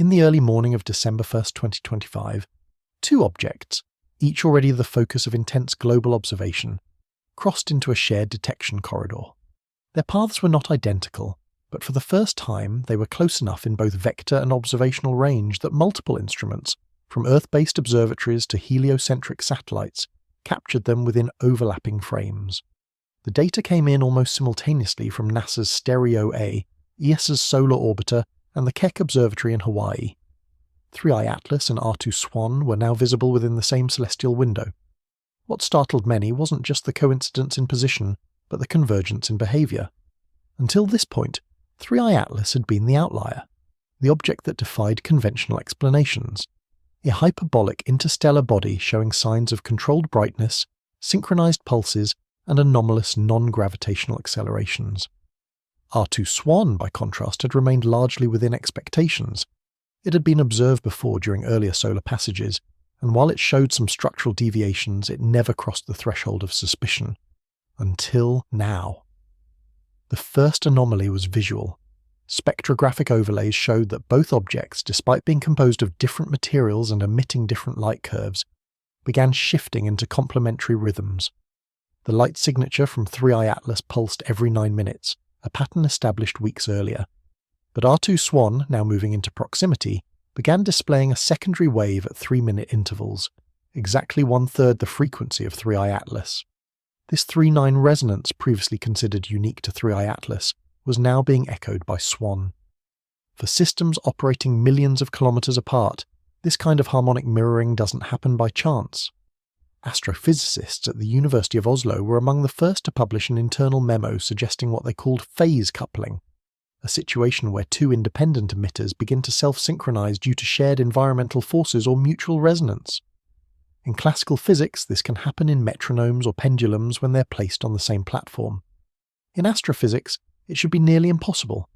In the early morning of December 1st, 2025, two objects, each already the focus of intense global observation, crossed into a shared detection corridor. Their paths were not identical, but for the first time they were close enough in both vector and observational range that multiple instruments, from Earth-based observatories to heliocentric satellites, captured them within overlapping frames. The data came in almost simultaneously from NASA's Stereo-A, ESA's Solar Orbiter, and the Keck Observatory in Hawaii. 3I Atlas and R2 SWAN were now visible within the same celestial window. What startled many wasn't just the coincidence in position, but the convergence in behaviour. Until this point, 3I Atlas had been the outlier, the object that defied conventional explanations, a hyperbolic interstellar body showing signs of controlled brightness, synchronized pulses, and anomalous non-gravitational accelerations. R2 SWAN, by contrast, had remained largely within expectations. It had been observed before during earlier solar passages, and while it showed some structural deviations, it never crossed the threshold of suspicion. Until now. The first anomaly was visual. Spectrographic overlays showed that both objects, despite being composed of different materials and emitting different light curves, began shifting into complementary rhythms. The light signature from 3I Atlas pulsed every 9 minutes, a pattern established weeks earlier. But R2 SWAN, now moving into proximity, began displaying a secondary wave at 3-minute intervals, exactly 1/3 the frequency of 3I Atlas. This 3/9 resonance, previously considered unique to 3I Atlas, was now being echoed by SWAN. For systems operating millions of kilometers apart, this kind of harmonic mirroring doesn't happen by chance. Astrophysicists at the University of Oslo were among the first to publish an internal memo suggesting what they called phase coupling, a situation where two independent emitters begin to self-synchronize due to shared environmental forces or mutual resonance. In classical physics, this can happen in metronomes or pendulums when they're placed on the same platform. In astrophysics, it should be nearly impossible,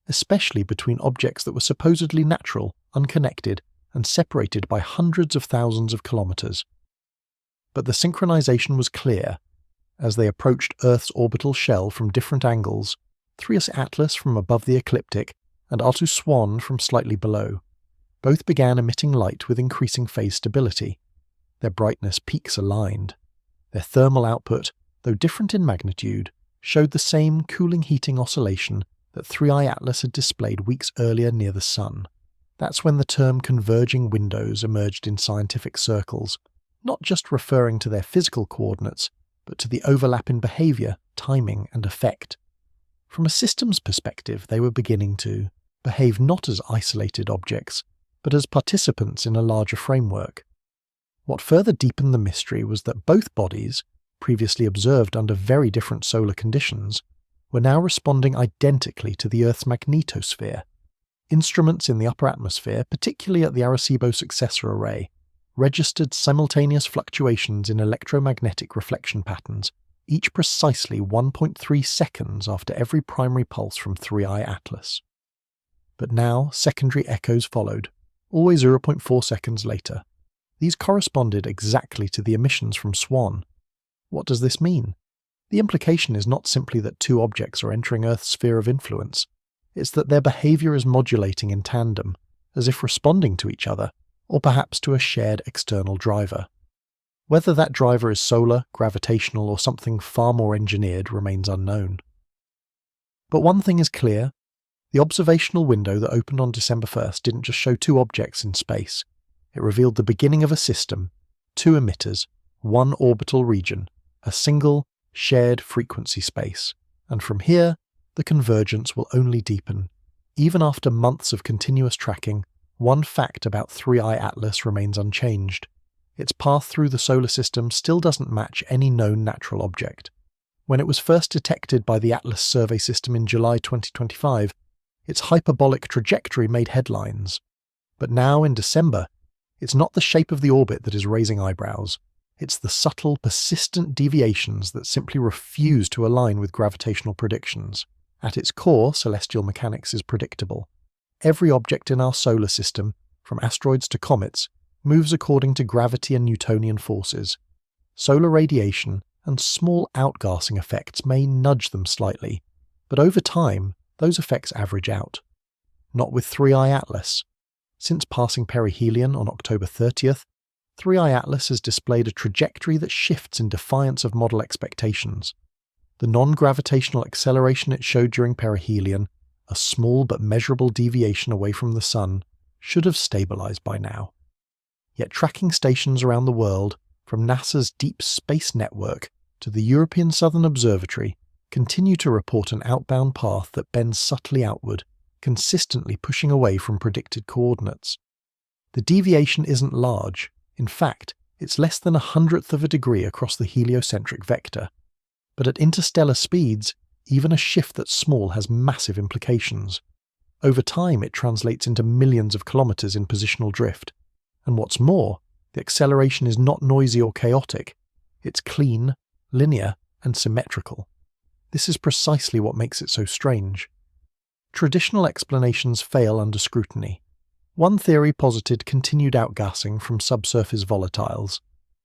especially between objects that were supposedly natural, unconnected, and separated by hundreds of thousands of kilometers. But the synchronization was clear. As they approached Earth's orbital shell from different angles, 3I Atlas from above the ecliptic and R2 SWAN from slightly below, both began emitting light with increasing phase stability. Their brightness peaks aligned. Their thermal output, though different in magnitude, showed the same cooling-heating oscillation that 3I Atlas had displayed weeks earlier near the Sun. That's when the term converging windows emerged in scientific circles, not just referring to their physical coordinates, but to the overlap in behaviour, timing, and effect. From a systems perspective, they were beginning to behave not as isolated objects, but as participants in a larger framework. What further deepened the mystery was that both bodies, previously observed under very different solar conditions, were now responding identically to the Earth's magnetosphere. Instruments in the upper atmosphere, particularly at the Arecibo Successor Array, registered simultaneous fluctuations in electromagnetic reflection patterns, each precisely 1.3 seconds after every primary pulse from 3I Atlas. But now secondary echoes followed, always 0.4 seconds later. These corresponded exactly to the emissions from SWAN. What does this mean? The implication is not simply that two objects are entering Earth's sphere of influence, it's that their behaviour is modulating in tandem, as if responding to each other, or perhaps to a shared external driver. Whether that driver is solar, gravitational, or something far more engineered remains unknown. But one thing is clear. The observational window that opened on December 1st didn't just show two objects in space. It revealed the beginning of a system, two emitters, one orbital region, a single, shared frequency space. And from here, the convergence will only deepen. Even after months of continuous tracking, one fact about 3I Atlas remains unchanged. Its path through the solar system still doesn't match any known natural object. When it was first detected by the Atlas survey system in July 2025, its hyperbolic trajectory made headlines. But now, in December, it's not the shape of the orbit that is raising eyebrows. It's the subtle, persistent deviations that simply refuse to align with gravitational predictions. At its core, celestial mechanics is predictable. Every object in our solar system, from asteroids to comets, moves according to gravity and Newtonian forces. Solar radiation and small outgassing effects may nudge them slightly, but over time, those effects average out. Not with 3I Atlas. Since passing perihelion on October 30th, 3i Atlas has displayed a trajectory that shifts in defiance of model expectations. The non-gravitational acceleration it showed during perihelion, a small but measurable deviation away from the Sun, should have stabilized by now. Yet tracking stations around the world, from NASA's Deep Space Network to the European Southern Observatory, continue to report an outbound path that bends subtly outward, consistently pushing away from predicted coordinates. The deviation isn't large. In fact, it's less than 1/100th of a degree across the heliocentric vector. But at interstellar speeds, even a shift that's small has massive implications. Over time, it translates into millions of kilometers in positional drift. And what's more, the acceleration is not noisy or chaotic. It's clean, linear, and symmetrical. This is precisely what makes it so strange. Traditional explanations fail under scrutiny. One theory posited continued outgassing from subsurface volatiles,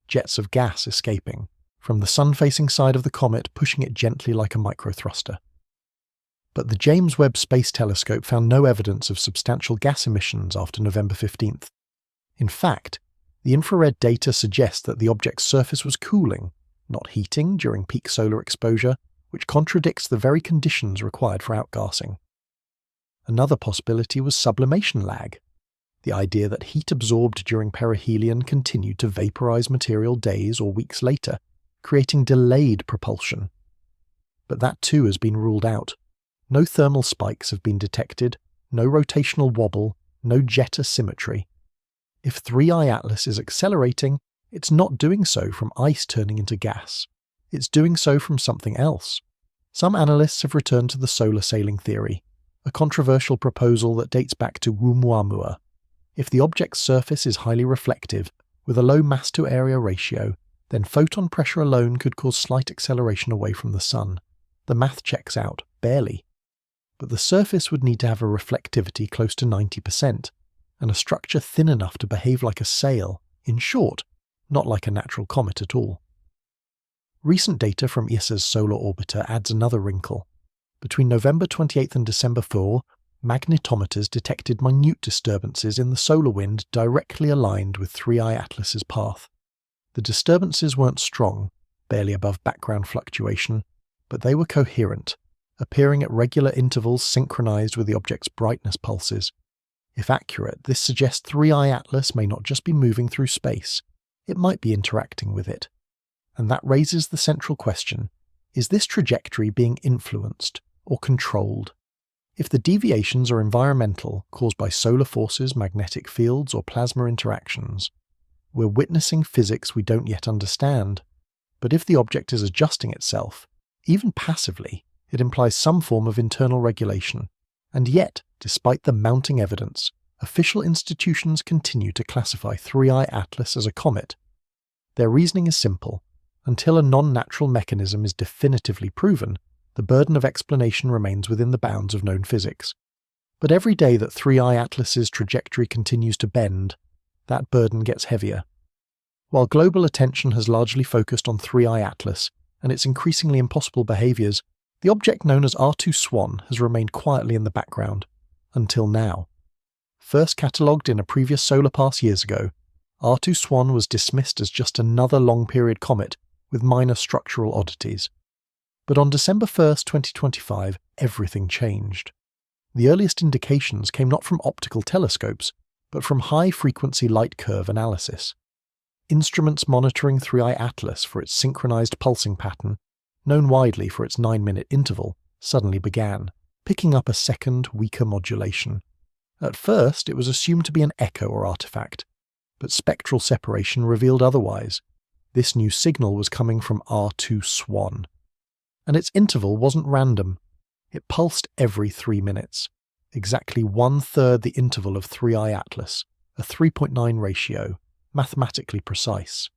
jets of gas escaping, from the sun-facing side of the comet, pushing it gently like a microthruster. But the James Webb Space Telescope found no evidence of substantial gas emissions after November 15th. In fact, the infrared data suggests that the object's surface was cooling, not heating during peak solar exposure, which contradicts the very conditions required for outgassing. Another possibility was sublimation lag, the idea that heat absorbed during perihelion continued to vaporize material days or weeks later, creating delayed propulsion. But that too has been ruled out. No thermal spikes have been detected, no rotational wobble, no jet asymmetry. If 3i Atlas is accelerating, it's not doing so from ice turning into gas. It's doing so from something else. Some analysts have returned to the solar sailing theory, a controversial proposal that dates back to Oumuamua. If the object's surface is highly reflective, with a low mass-to-area ratio, then photon pressure alone could cause slight acceleration away from the Sun. The math checks out, barely. But the surface would need to have a reflectivity close to 90%, and a structure thin enough to behave like a sail, in short, not like a natural comet at all. Recent data from ESA's solar orbiter adds another wrinkle. Between November 28th and December 4, magnetometers detected minute disturbances in the solar wind directly aligned with 3i Atlas's path. The disturbances weren't strong, barely above background fluctuation, but they were coherent, appearing at regular intervals synchronized with the object's brightness pulses. If accurate, this suggests 3i Atlas may not just be moving through space, it might be interacting with it. And that raises the central question, is this trajectory being influenced or controlled? If the deviations are environmental, caused by solar forces, magnetic fields, or plasma interactions, we're witnessing physics we don't yet understand. But if the object is adjusting itself, even passively, it implies some form of internal regulation. And yet, despite the mounting evidence, official institutions continue to classify 3i Atlas as a comet. Their reasoning is simple. Until a non-natural mechanism is definitively proven, the burden of explanation remains within the bounds of known physics. But every day that 3i Atlas's trajectory continues to bend, that burden gets heavier. While global attention has largely focused on 3i Atlas and its increasingly impossible behaviors, the object known as R2-SWAN has remained quietly in the background, until now. First catalogued in a previous solar pass years ago, R2-SWAN was dismissed as just another long-period comet with minor structural oddities. But on December 1st, 2025, everything changed. The earliest indications came not from optical telescopes, but from high-frequency light curve analysis. Instruments monitoring 3i Atlas for its synchronized pulsing pattern, known widely for its 9-minute interval, suddenly began, picking up a second, weaker modulation. At first, it was assumed to be an echo or artifact, but spectral separation revealed otherwise. This new signal was coming from R2-SWAN. And its interval wasn't random. It pulsed every 3 minutes, exactly 1/3 the interval of 3i Atlas, a 3.9 ratio, mathematically precise.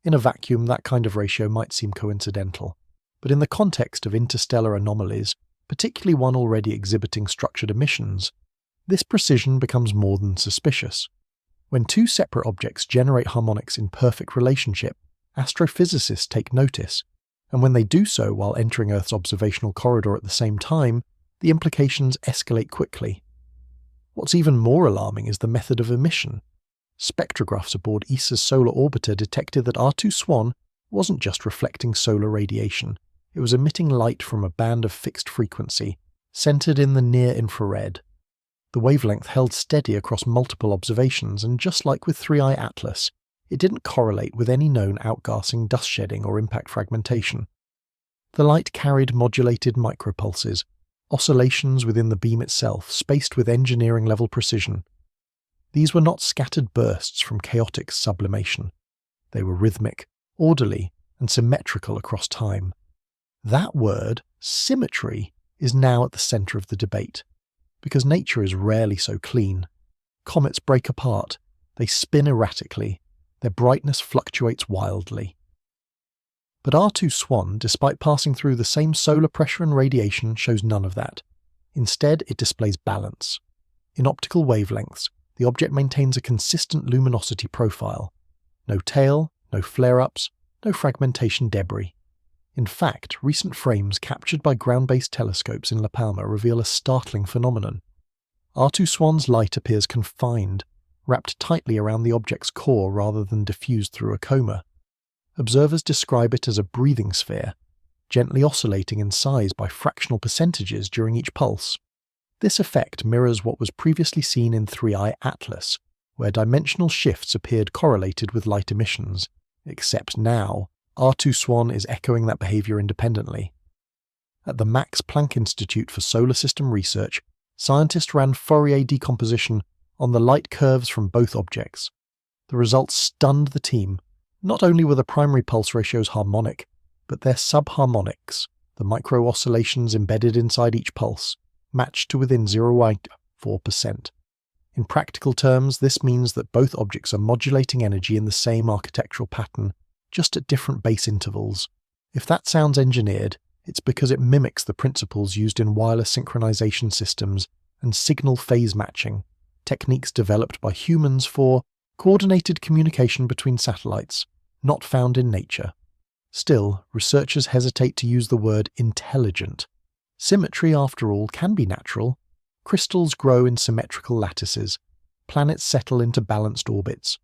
In a vacuum, that kind of ratio might seem coincidental, but in the context of interstellar anomalies, particularly one already exhibiting structured emissions, this precision becomes more than suspicious. When two separate objects generate harmonics in perfect relationship, astrophysicists take notice, and when they do so while entering Earth's observational corridor at the same time, the implications escalate quickly. What's even more alarming is the method of emission. Spectrographs aboard ESA's solar orbiter detected that R2 SWAN wasn't just reflecting solar radiation, it was emitting light from a band of fixed frequency, centered in the near-infrared. The wavelength held steady across multiple observations, and just like with 3I Atlas, it didn't correlate with any known outgassing, dust shedding, or impact fragmentation. The light carried modulated micropulses, oscillations within the beam itself, spaced with engineering-level precision. These were not scattered bursts from chaotic sublimation. They were rhythmic, orderly, and symmetrical across time. That word, symmetry, is now at the center of the debate, because nature is rarely so clean. Comets break apart, they spin erratically, their brightness fluctuates wildly. But R2 SWAN, despite passing through the same solar pressure and radiation, shows none of that. Instead, it displays balance. In optical wavelengths, the object maintains a consistent luminosity profile. No tail, no flare-ups, no fragmentation debris. In fact, recent frames captured by ground-based telescopes in La Palma reveal a startling phenomenon. R2 SWAN's light appears confined, wrapped tightly around the object's core rather than diffused through a coma. Observers describe it as a breathing sphere, gently oscillating in size by fractional percentages during each pulse. This effect mirrors what was previously seen in 3I Atlas, where dimensional shifts appeared correlated with light emissions, except now, R2 SWAN is echoing that behavior independently. At the Max Planck Institute for Solar System Research, scientists ran Fourier decomposition on the light curves from both objects. The results stunned the team. Not only were the primary pulse ratios harmonic, but their subharmonics, the micro-oscillations embedded inside each pulse, matched to within 0.4%. In practical terms, this means that both objects are modulating energy in the same architectural pattern, just at different base intervals. If that sounds engineered, it's because it mimics the principles used in wireless synchronization systems and signal phase matching, techniques developed by humans for coordinated communication between satellites, not found in nature. Still, researchers hesitate to use the word intelligent. Symmetry, after all, can be natural. Crystals grow in symmetrical lattices. Planets settle into balanced orbits.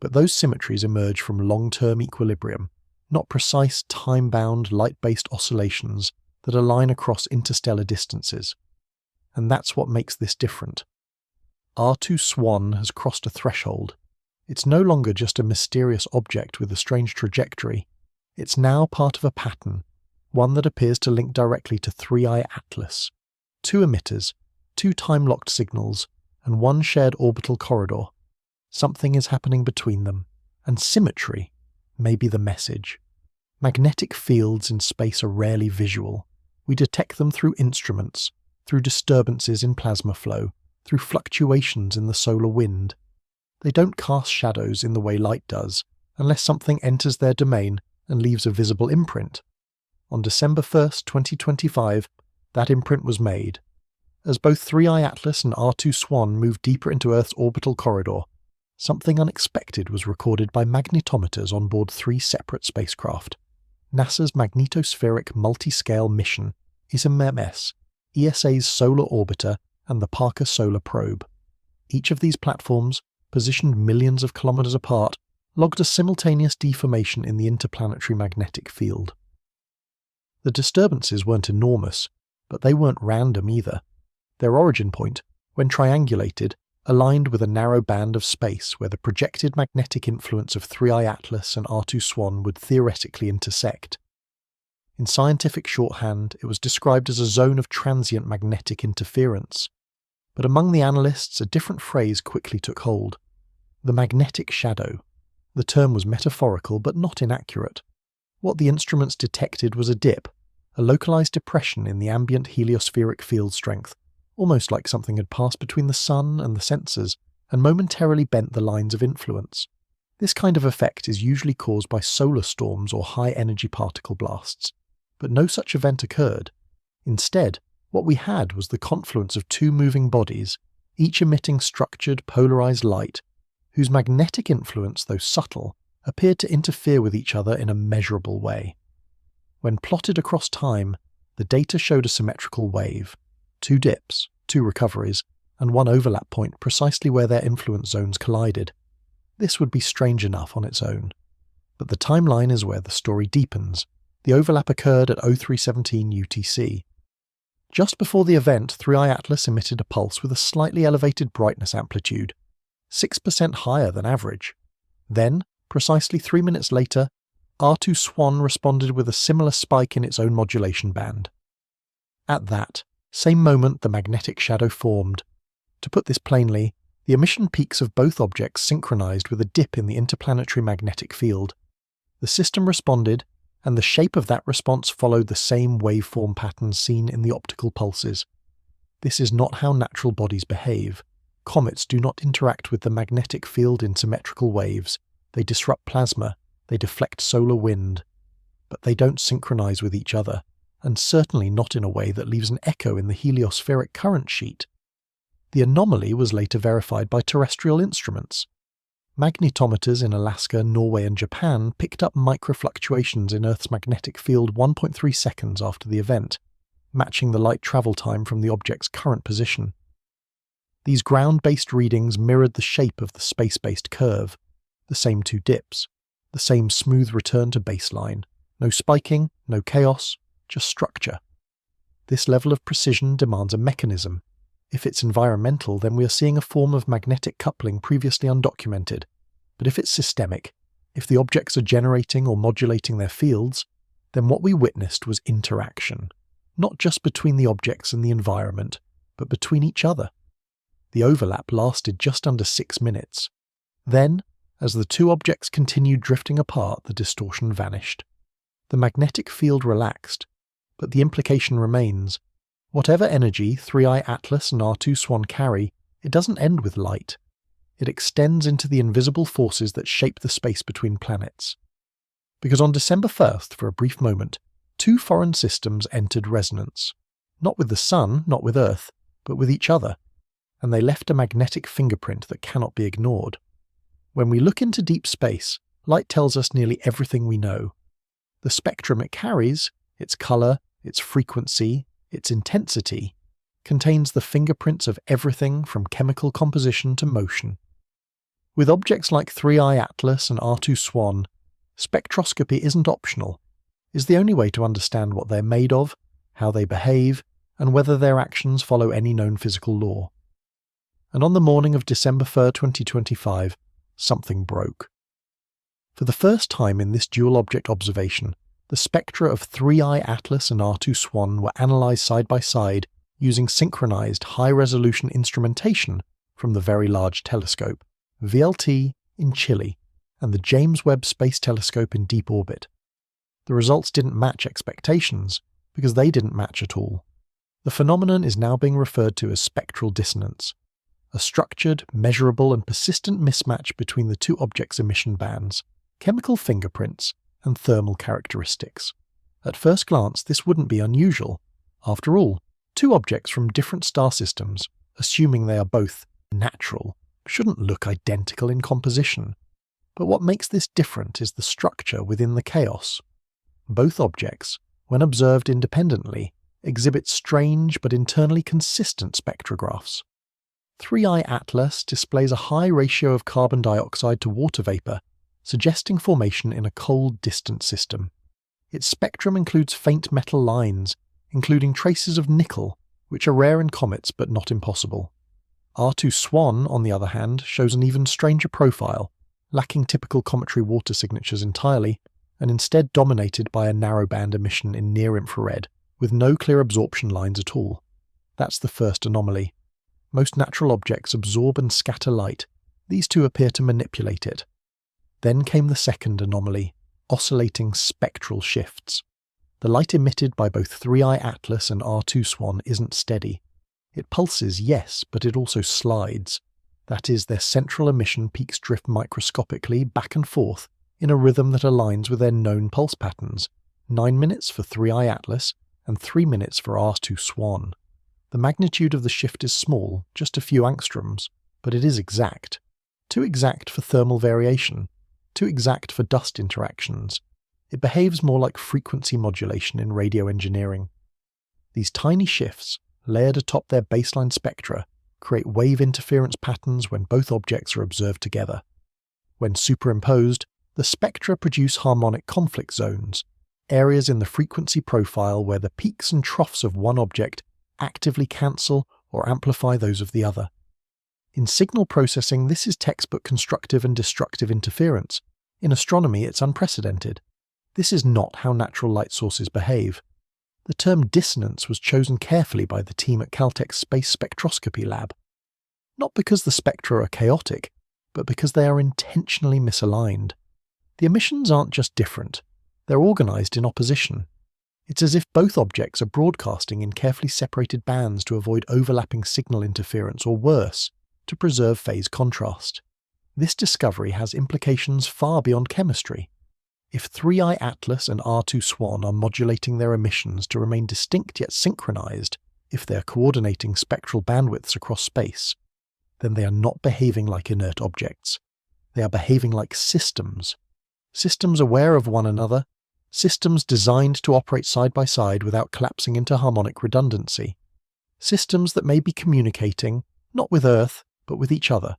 But those symmetries emerge from long-term equilibrium, not precise time-bound light-based oscillations that align across interstellar distances. And that's what makes this different. R2 SWAN has crossed a threshold. It's no longer just a mysterious object with a strange trajectory. It's now part of a pattern, one that appears to link directly to 3I Atlas. 2 emitters, 2 time-locked signals, and 1 shared orbital corridor. Something is happening between them, and symmetry may be the message. Magnetic fields in space are rarely visual. We detect them through instruments, through disturbances in plasma flow, through fluctuations in the solar wind. They don't cast shadows in the way light does, unless something enters their domain and leaves a visible imprint. On December 1st, 2025, that imprint was made. As both 3I Atlas and R2 SWAN moved deeper into Earth's orbital corridor, something unexpected was recorded by magnetometers on board 3 separate spacecraft. NASA's Magnetospheric Multiscale Mission, ISMMS, ESA's Solar Orbiter, and the Parker Solar Probe. Each of these platforms, positioned millions of kilometers apart, logged a simultaneous deformation in the interplanetary magnetic field. The disturbances weren't enormous, but they weren't random either. Their origin point, when triangulated, aligned with a narrow band of space where the projected magnetic influence of 3I Atlas and R2 SWAN would theoretically intersect. In scientific shorthand, it was described as a zone of transient magnetic interference. But among the analysts, a different phrase quickly took hold: the magnetic shadow. The term was metaphorical but not inaccurate. What the instruments detected was a dip, a localized depression in the ambient heliospheric field strength, almost like something had passed between the sun and the sensors and momentarily bent the lines of influence. This kind of effect is usually caused by solar storms or high-energy particle blasts, but no such event occurred. Instead, what we had was the confluence of 2 moving bodies, each emitting structured, polarized light, whose magnetic influence, though subtle, appeared to interfere with each other in a measurable way. When plotted across time, the data showed a symmetrical wave, 2 dips, 2 recoveries, and one overlap point precisely where their influence zones collided. This would be strange enough on its own. But the timeline is where the story deepens. The overlap occurred at 0317 UTC. Just before the event, 3i Atlas emitted a pulse with a slightly elevated brightness amplitude, 6% higher than average. Then, precisely 3 minutes later, R2 SWAN responded with a similar spike in its own modulation band. At that same moment, the magnetic shadow formed. To put this plainly, the emission peaks of both objects synchronized with a dip in the interplanetary magnetic field. The system responded, and the shape of that response followed the same waveform pattern seen in the optical pulses. This is not how natural bodies behave. Comets do not interact with the magnetic field in symmetrical waves. They disrupt plasma, they deflect solar wind. But they don't synchronize with each other, and certainly not in a way that leaves an echo in the heliospheric current sheet. The anomaly was later verified by terrestrial instruments. Magnetometers in Alaska, Norway and Japan picked up microfluctuations in Earth's magnetic field 1.3 seconds after the event, matching the light travel time from the object's current position. These ground-based readings mirrored the shape of the space-based curve, the same two dips, the same smooth return to baseline, no spiking, no chaos, just structure. This level of precision demands a mechanism. If it's environmental, then we are seeing a form of magnetic coupling previously undocumented. But if it's systemic, if the objects are generating or modulating their fields, then what we witnessed was interaction, not just between the objects and the environment, but between each other. The overlap lasted just under 6 minutes. Then, as the two objects continued drifting apart, the distortion vanished. The magnetic field relaxed, but the implication remains. Whatever energy 3i Atlas and R2 SWAN carry, it doesn't end with light. It extends into the invisible forces that shape the space between planets. Because on December 1st, for a brief moment, two foreign systems entered resonance. Not with the Sun, not with Earth, but with each other. And they left a magnetic fingerprint that cannot be ignored. When we look into deep space, light tells us nearly everything we know. The spectrum it carries, its color, its frequency, its intensity, contains the fingerprints of everything from chemical composition to motion. With objects like 3i Atlas and R2 SWAN, spectroscopy isn't optional, is the only way to understand what they're made of, how they behave, and whether their actions follow any known physical law. And on the morning of December 3rd, 2025, something broke. For the first time in this dual-object observation, the spectra of 3i Atlas and R2 SWAN were analysed side by side using synchronized high-resolution instrumentation from the Very Large Telescope, VLT, in Chile, and the James Webb Space Telescope in deep orbit. The results didn't match expectations, because they didn't match at all. The phenomenon is now being referred to as spectral dissonance, a structured, measurable and persistent mismatch between the two objects' emission bands, chemical fingerprints, and thermal characteristics. At first glance, this wouldn't be unusual. After all, two objects from different star systems, assuming they are both natural, shouldn't look identical in composition. But what makes this different is the structure within the chaos. Both objects, when observed independently, exhibit strange but internally consistent spectrographs. 3i Atlas displays a high ratio of carbon dioxide to water vapor, suggesting formation in a cold, distant system. Its spectrum includes faint metal lines, including traces of nickel, which are rare in comets but not impossible. R2 SWAN, on the other hand, shows an even stranger profile, lacking typical cometary water signatures entirely, and instead dominated by a narrowband emission in near-infrared, with no clear absorption lines at all. That's the first anomaly. Most natural objects absorb and scatter light. These two appear to manipulate it. Then came the second anomaly, oscillating spectral shifts. The light emitted by both 3i Atlas and R2 SWAN isn't steady. It pulses, yes, but it also slides. That is, their central emission peaks drift microscopically back and forth in a rhythm that aligns with their known pulse patterns, 9 minutes for 3i Atlas and 3 minutes for R2 SWAN. The magnitude of the shift is small, just a few angstroms, but it is exact. Too exact for thermal variation, too exact for dust interactions. It behaves more like frequency modulation in radio engineering. These tiny shifts, layered atop their baseline spectra, create wave interference patterns when both objects are observed together. When superimposed, the spectra produce harmonic conflict zones, areas in the frequency profile where the peaks and troughs of one object actively cancel or amplify those of the other. In signal processing, this is textbook constructive and destructive interference. In astronomy, it's unprecedented. This is not how natural light sources behave. The term dissonance was chosen carefully by the team at Caltech's Space Spectroscopy Lab. Not because the spectra are chaotic, but because they are intentionally misaligned. The emissions aren't just different, they're organised in opposition. It's as if both objects are broadcasting in carefully separated bands to avoid overlapping signal interference, or worse, to preserve phase contrast. This discovery has implications far beyond chemistry. If 3I Atlas and R2 SWAN are modulating their emissions to remain distinct yet synchronized, if they're coordinating spectral bandwidths across space, then they are not behaving like inert objects. They are behaving like systems. Systems aware of one another, systems designed to operate side by side without collapsing into harmonic redundancy. Systems that may be communicating, not with Earth, but with each other.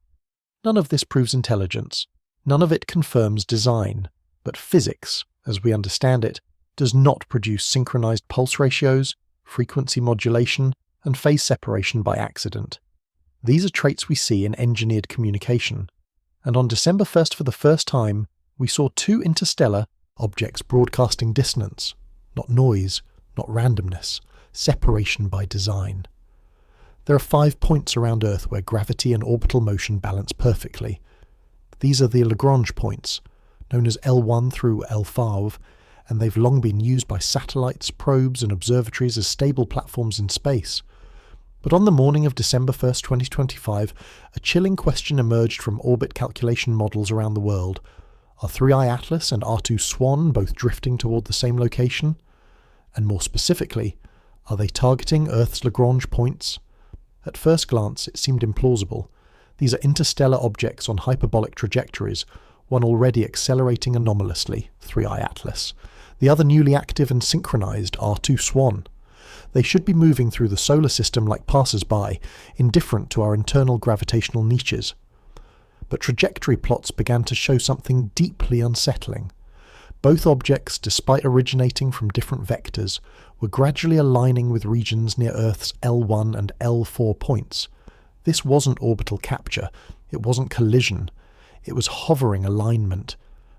None of this proves intelligence. None of it confirms design. But physics, as we understand it, does not produce synchronized pulse ratios, frequency modulation, and phase separation by accident. These are traits we see in engineered communication. And on December 1st, for the first time, we saw two interstellar objects broadcasting dissonance, not noise, not randomness, separation by design. There are 5 points around Earth where gravity and orbital motion balance perfectly. These are the Lagrange points, known as L1 through L5, and they've long been used by satellites, probes and observatories as stable platforms in space. But on the morning of December 1st, 2025, a chilling question emerged from orbit calculation models around the world. Are 3I Atlas and R2 SWAN both drifting toward the same location? And more specifically, are they targeting Earth's Lagrange points? At first glance, it seemed implausible. These are interstellar objects on hyperbolic trajectories, one already accelerating anomalously, 3I Atlas, the other newly active and synchronized R2 SWAN. They should be moving through the solar system like passers-by, indifferent to our internal gravitational niches. But trajectory plots began to show something deeply unsettling. Both objects, despite originating from different vectors, were gradually aligning with regions near Earth's L1 and L4 points. This wasn't orbital capture, it wasn't collision. It was hovering alignment,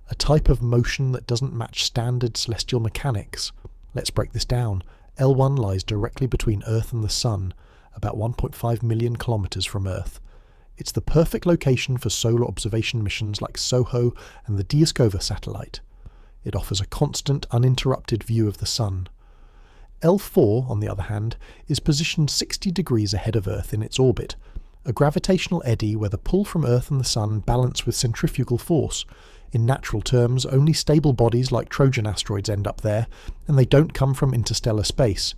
a type of motion that doesn't match standard celestial mechanics. Let's break this down. L1 lies directly between Earth and the Sun, about 1.5 million kilometers from Earth. It's the perfect location for solar observation missions like SOHO and the Dioscova satellite. It offers a constant, uninterrupted view of the Sun. L4, on the other hand, is positioned 60 degrees ahead of Earth in its orbit, a gravitational eddy where the pull from Earth and the Sun balance with centrifugal force. In natural terms, only stable bodies like Trojan asteroids end up there, and they don't come from interstellar space.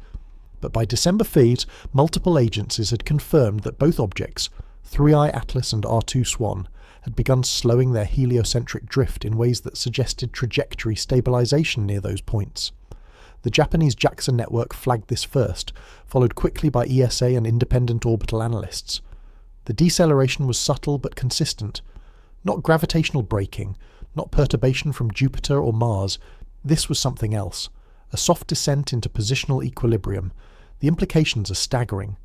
But by December feed, multiple agencies had confirmed that both objects, 3I Atlas and R2 SWAN, had begun slowing their heliocentric drift in ways that suggested trajectory stabilization near those points. The Japanese JAXA network flagged this first, followed quickly by ESA and independent orbital analysts. The deceleration was subtle but consistent. Not gravitational braking, not perturbation from Jupiter or Mars. This was something else. A soft descent into positional equilibrium. The implications are staggering.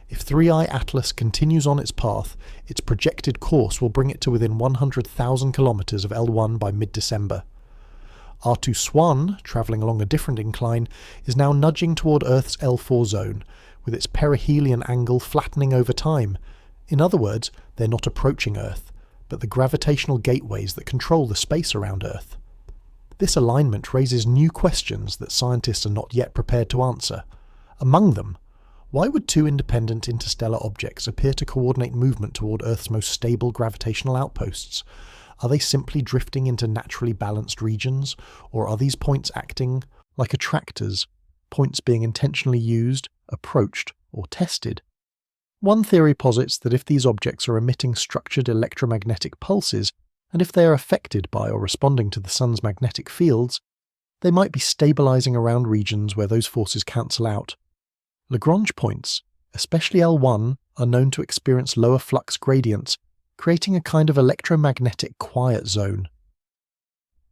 If 3I Atlas continues on its path, its projected course will bring it to within 100,000 kilometers of L1 by mid-December. R2 SWAN, travelling along a different incline, is now nudging toward Earth's L4 zone, with its perihelion angle flattening over time. In other words, they're not approaching Earth, but the gravitational gateways that control the space around Earth. This alignment raises new questions that scientists are not yet prepared to answer. Among them, why would two independent interstellar objects appear to coordinate movement toward Earth's most stable gravitational outposts? Are they simply drifting into naturally balanced regions, or are these points acting like attractors, points being intentionally used, approached, or tested? One theory posits that if these objects are emitting structured electromagnetic pulses, and if they are affected by or responding to the Sun's magnetic fields, they might be stabilizing around regions where those forces cancel out. Lagrange points, especially L1, are known to experience lower flux gradients, creating a kind of electromagnetic quiet zone.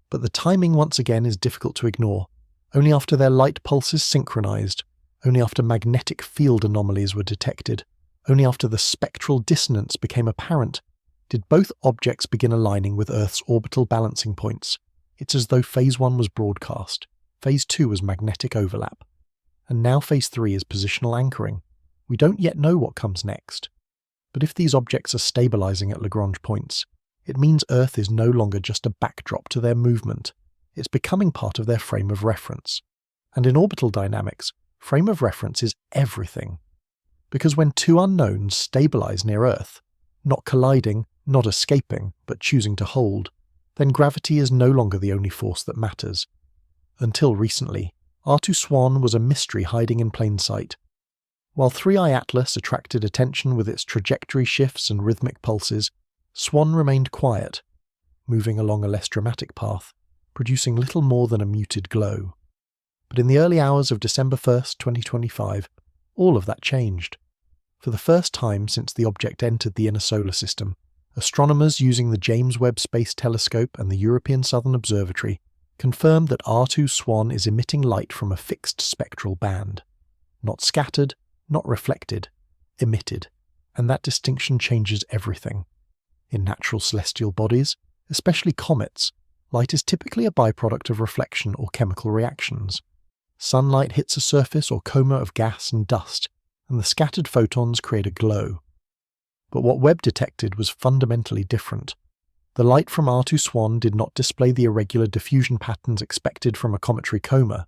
But the timing once again is difficult to ignore. Only after their light pulses synchronized, only after magnetic field anomalies were detected, only after the spectral dissonance became apparent, did both objects begin aligning with Earth's orbital balancing points. It's as though Phase 1 was broadcast, Phase 2 was magnetic overlap, and now Phase 3 is positional anchoring. We don't yet know what comes next. But if these objects are stabilizing at Lagrange points, it means Earth is no longer just a backdrop to their movement. It's becoming part of their frame of reference. And in orbital dynamics, frame of reference is everything. Because when two unknowns stabilize near Earth, not colliding, not escaping, but choosing to hold, then gravity is no longer the only force that matters. Until recently, R2 SWAN was a mystery hiding in plain sight. While 3i Atlas attracted attention with its trajectory shifts and rhythmic pulses, SWAN remained quiet, moving along a less dramatic path, producing little more than a muted glow. But in the early hours of December 1st, 2025, all of that changed. For the first time since the object entered the inner solar system, astronomers using the James Webb Space Telescope and the European Southern Observatory confirmed that R2 SWAN is emitting light from a fixed spectral band. Not scattered, not reflected, emitted. And that distinction changes everything. In natural celestial bodies, especially comets, light is typically a byproduct of reflection or chemical reactions. Sunlight hits a surface or coma of gas and dust, and the scattered photons create a glow. But what Webb detected was fundamentally different. The light from R2 SWAN did not display the irregular diffusion patterns expected from a cometary coma.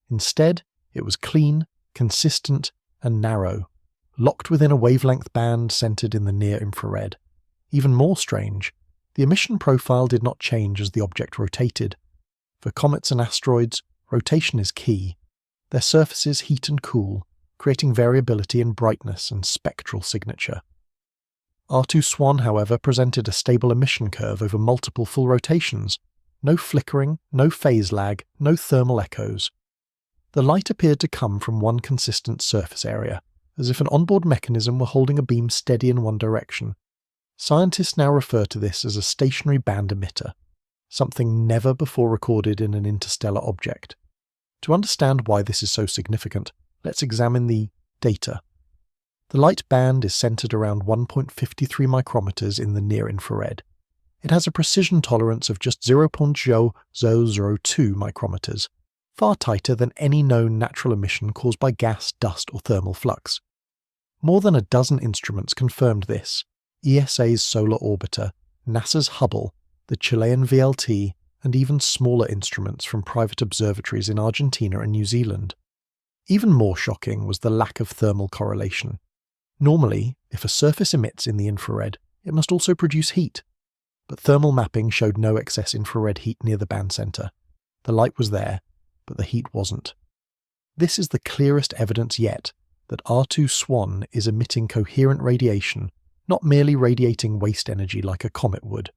Instead, it was clean, consistent, and narrow, locked within a wavelength band centered in the near-infrared. Even more strange, the emission profile did not change as the object rotated. For comets and asteroids, rotation is key. Their surfaces heat and cool, creating variability in brightness and spectral signature. R2 SWAN, however, presented a stable emission curve over multiple full rotations. No flickering, no phase lag, no thermal echoes. The light appeared to come from one consistent surface area, as if an onboard mechanism were holding a beam steady in one direction. Scientists now refer to this as a stationary band emitter, something never before recorded in an interstellar object. To understand why this is so significant, let's examine the data. The light band is centered around 1.53 micrometers in the near-infrared. It has a precision tolerance of just 0.0002 micrometers, far tighter than any known natural emission caused by gas, dust, or thermal flux. More than a dozen instruments confirmed this: ESA's Solar Orbiter, NASA's Hubble, the Chilean VLT, and even smaller instruments from private observatories in Argentina and New Zealand. Even more shocking was the lack of thermal correlation. Normally, if a surface emits in the infrared, it must also produce heat. But thermal mapping showed no excess infrared heat near the band center. The light was there, but the heat wasn't. This is the clearest evidence yet that R2 SWAN is emitting coherent radiation, not merely radiating waste energy like a comet would.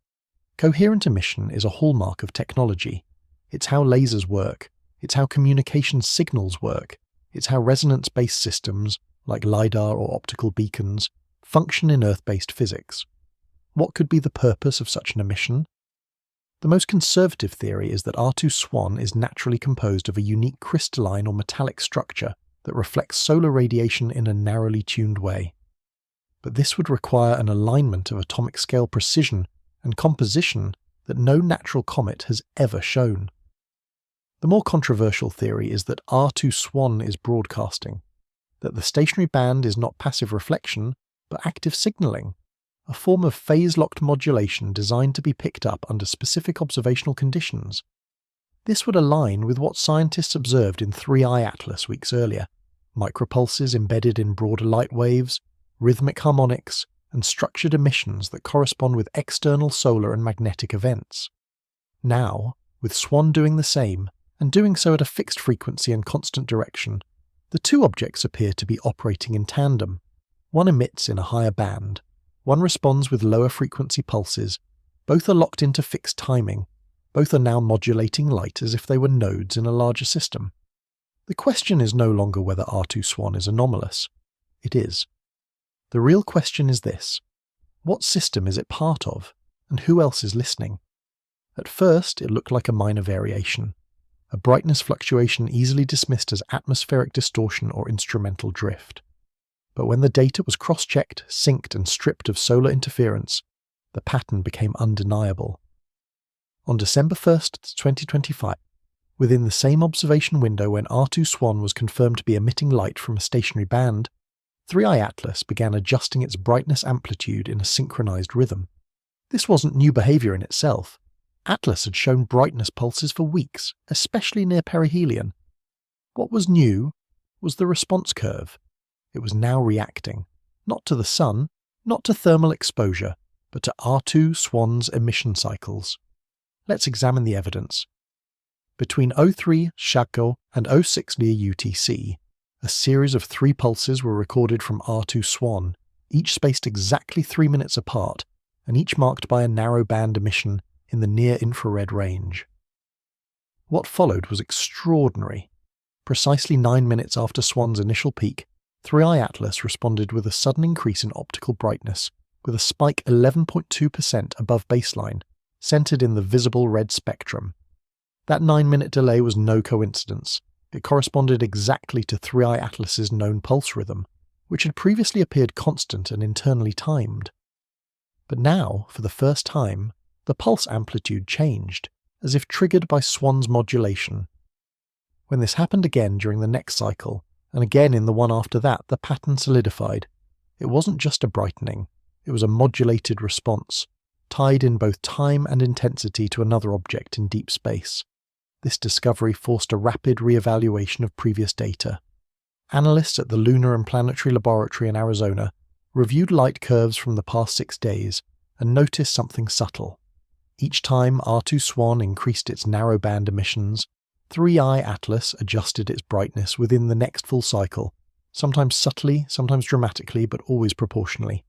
Coherent emission is a hallmark of technology. It's how lasers work. It's how communication signals work. It's how resonance-based systems, like LiDAR or optical beacons, function in Earth-based physics. What could be the purpose of such an emission? The most conservative theory is that R2 SWAN is naturally composed of a unique crystalline or metallic structure that reflects solar radiation in a narrowly tuned way. But this would require an alignment of atomic scale precision and composition that no natural comet has ever shown. The more controversial theory is that R2 SWAN is broadcasting, that the stationary band is not passive reflection, but active signaling, a form of phase-locked modulation designed to be picked up under specific observational conditions. This would align with what scientists observed in 3i Atlas weeks earlier: micropulses embedded in broader light waves, rhythmic harmonics, and structured emissions that correspond with external solar and magnetic events. Now, with SWAN doing the same, and doing so at a fixed frequency and constant direction, the two objects appear to be operating in tandem. One emits in a higher band, one responds with lower frequency pulses. Both are locked into fixed timing. Both are now modulating light as if they were nodes in a larger system. The question is no longer whether R2 SWAN is anomalous. It is. The real question is this: what system is it part of, and who else is listening? At first, it looked like a minor variation, a brightness fluctuation easily dismissed as atmospheric distortion or instrumental drift. But when the data was cross-checked, synced, and stripped of solar interference, the pattern became undeniable. On December 1st, 2025, within the same observation window when R2 SWAN was confirmed to be emitting light from a stationary band, 3i Atlas began adjusting its brightness amplitude in a synchronized rhythm. This wasn't new behavior in itself. Atlas had shown brightness pulses for weeks, especially near perihelion. What was new was the response curve. It was now reacting, not to the sun, not to thermal exposure, but to R2 SWAN's emission cycles. Let's examine the evidence. Between 03 Shako and 06 near UTC, a series of 3 pulses were recorded from R2 SWAN, each spaced exactly 3 minutes apart, and each marked by a narrow band emission in the near-infrared range. What followed was extraordinary. Precisely 9 minutes after SWAN's initial peak, 3i Atlas responded with a sudden increase in optical brightness, with a spike 11.2% above baseline, centered in the visible red spectrum. That 9-minute delay was no coincidence. It corresponded exactly to 3i Atlas's known pulse rhythm, which had previously appeared constant and internally timed. But now, for the first time, the pulse amplitude changed, as if triggered by SWAN's modulation. When this happened again during the next cycle, and again in the one after that, the pattern solidified. It wasn't just a brightening, it was a modulated response, tied in both time and intensity to another object in deep space. This discovery forced a rapid re-evaluation of previous data. Analysts at the Lunar and Planetary Laboratory in Arizona reviewed light curves from the past 6 days and noticed something subtle. Each time R2 SWAN increased its narrow-band emissions, 3i Atlas adjusted its brightness within the next full cycle, sometimes subtly, sometimes dramatically, but always proportionally.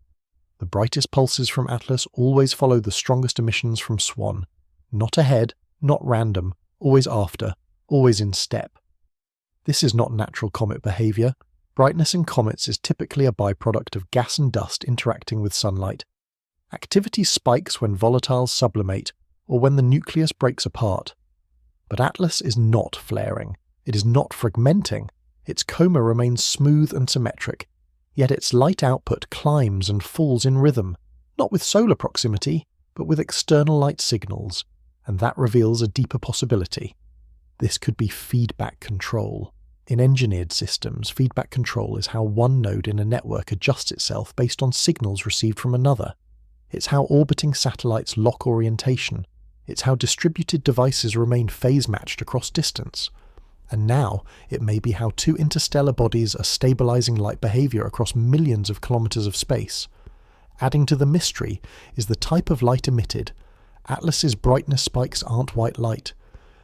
The brightest pulses from Atlas always follow the strongest emissions from SWAN. Not ahead, not random, always after, always in step. This is not natural comet behavior. Brightness in comets is typically a byproduct of gas and dust interacting with sunlight. Activity spikes when volatiles sublimate, or when the nucleus breaks apart. But Atlas is not flaring. It is not fragmenting. Its coma remains smooth and symmetric, yet its light output climbs and falls in rhythm, not with solar proximity, but with external light signals, and that reveals a deeper possibility. This could be feedback control. In engineered systems, feedback control is how one node in a network adjusts itself based on signals received from another. It's how orbiting satellites lock orientation. It's how distributed devices remain phase-matched across distance. And now, it may be how 2 interstellar bodies are stabilizing light behavior across millions of kilometers of space. Adding to the mystery is the type of light emitted. Atlas's brightness spikes aren't white light.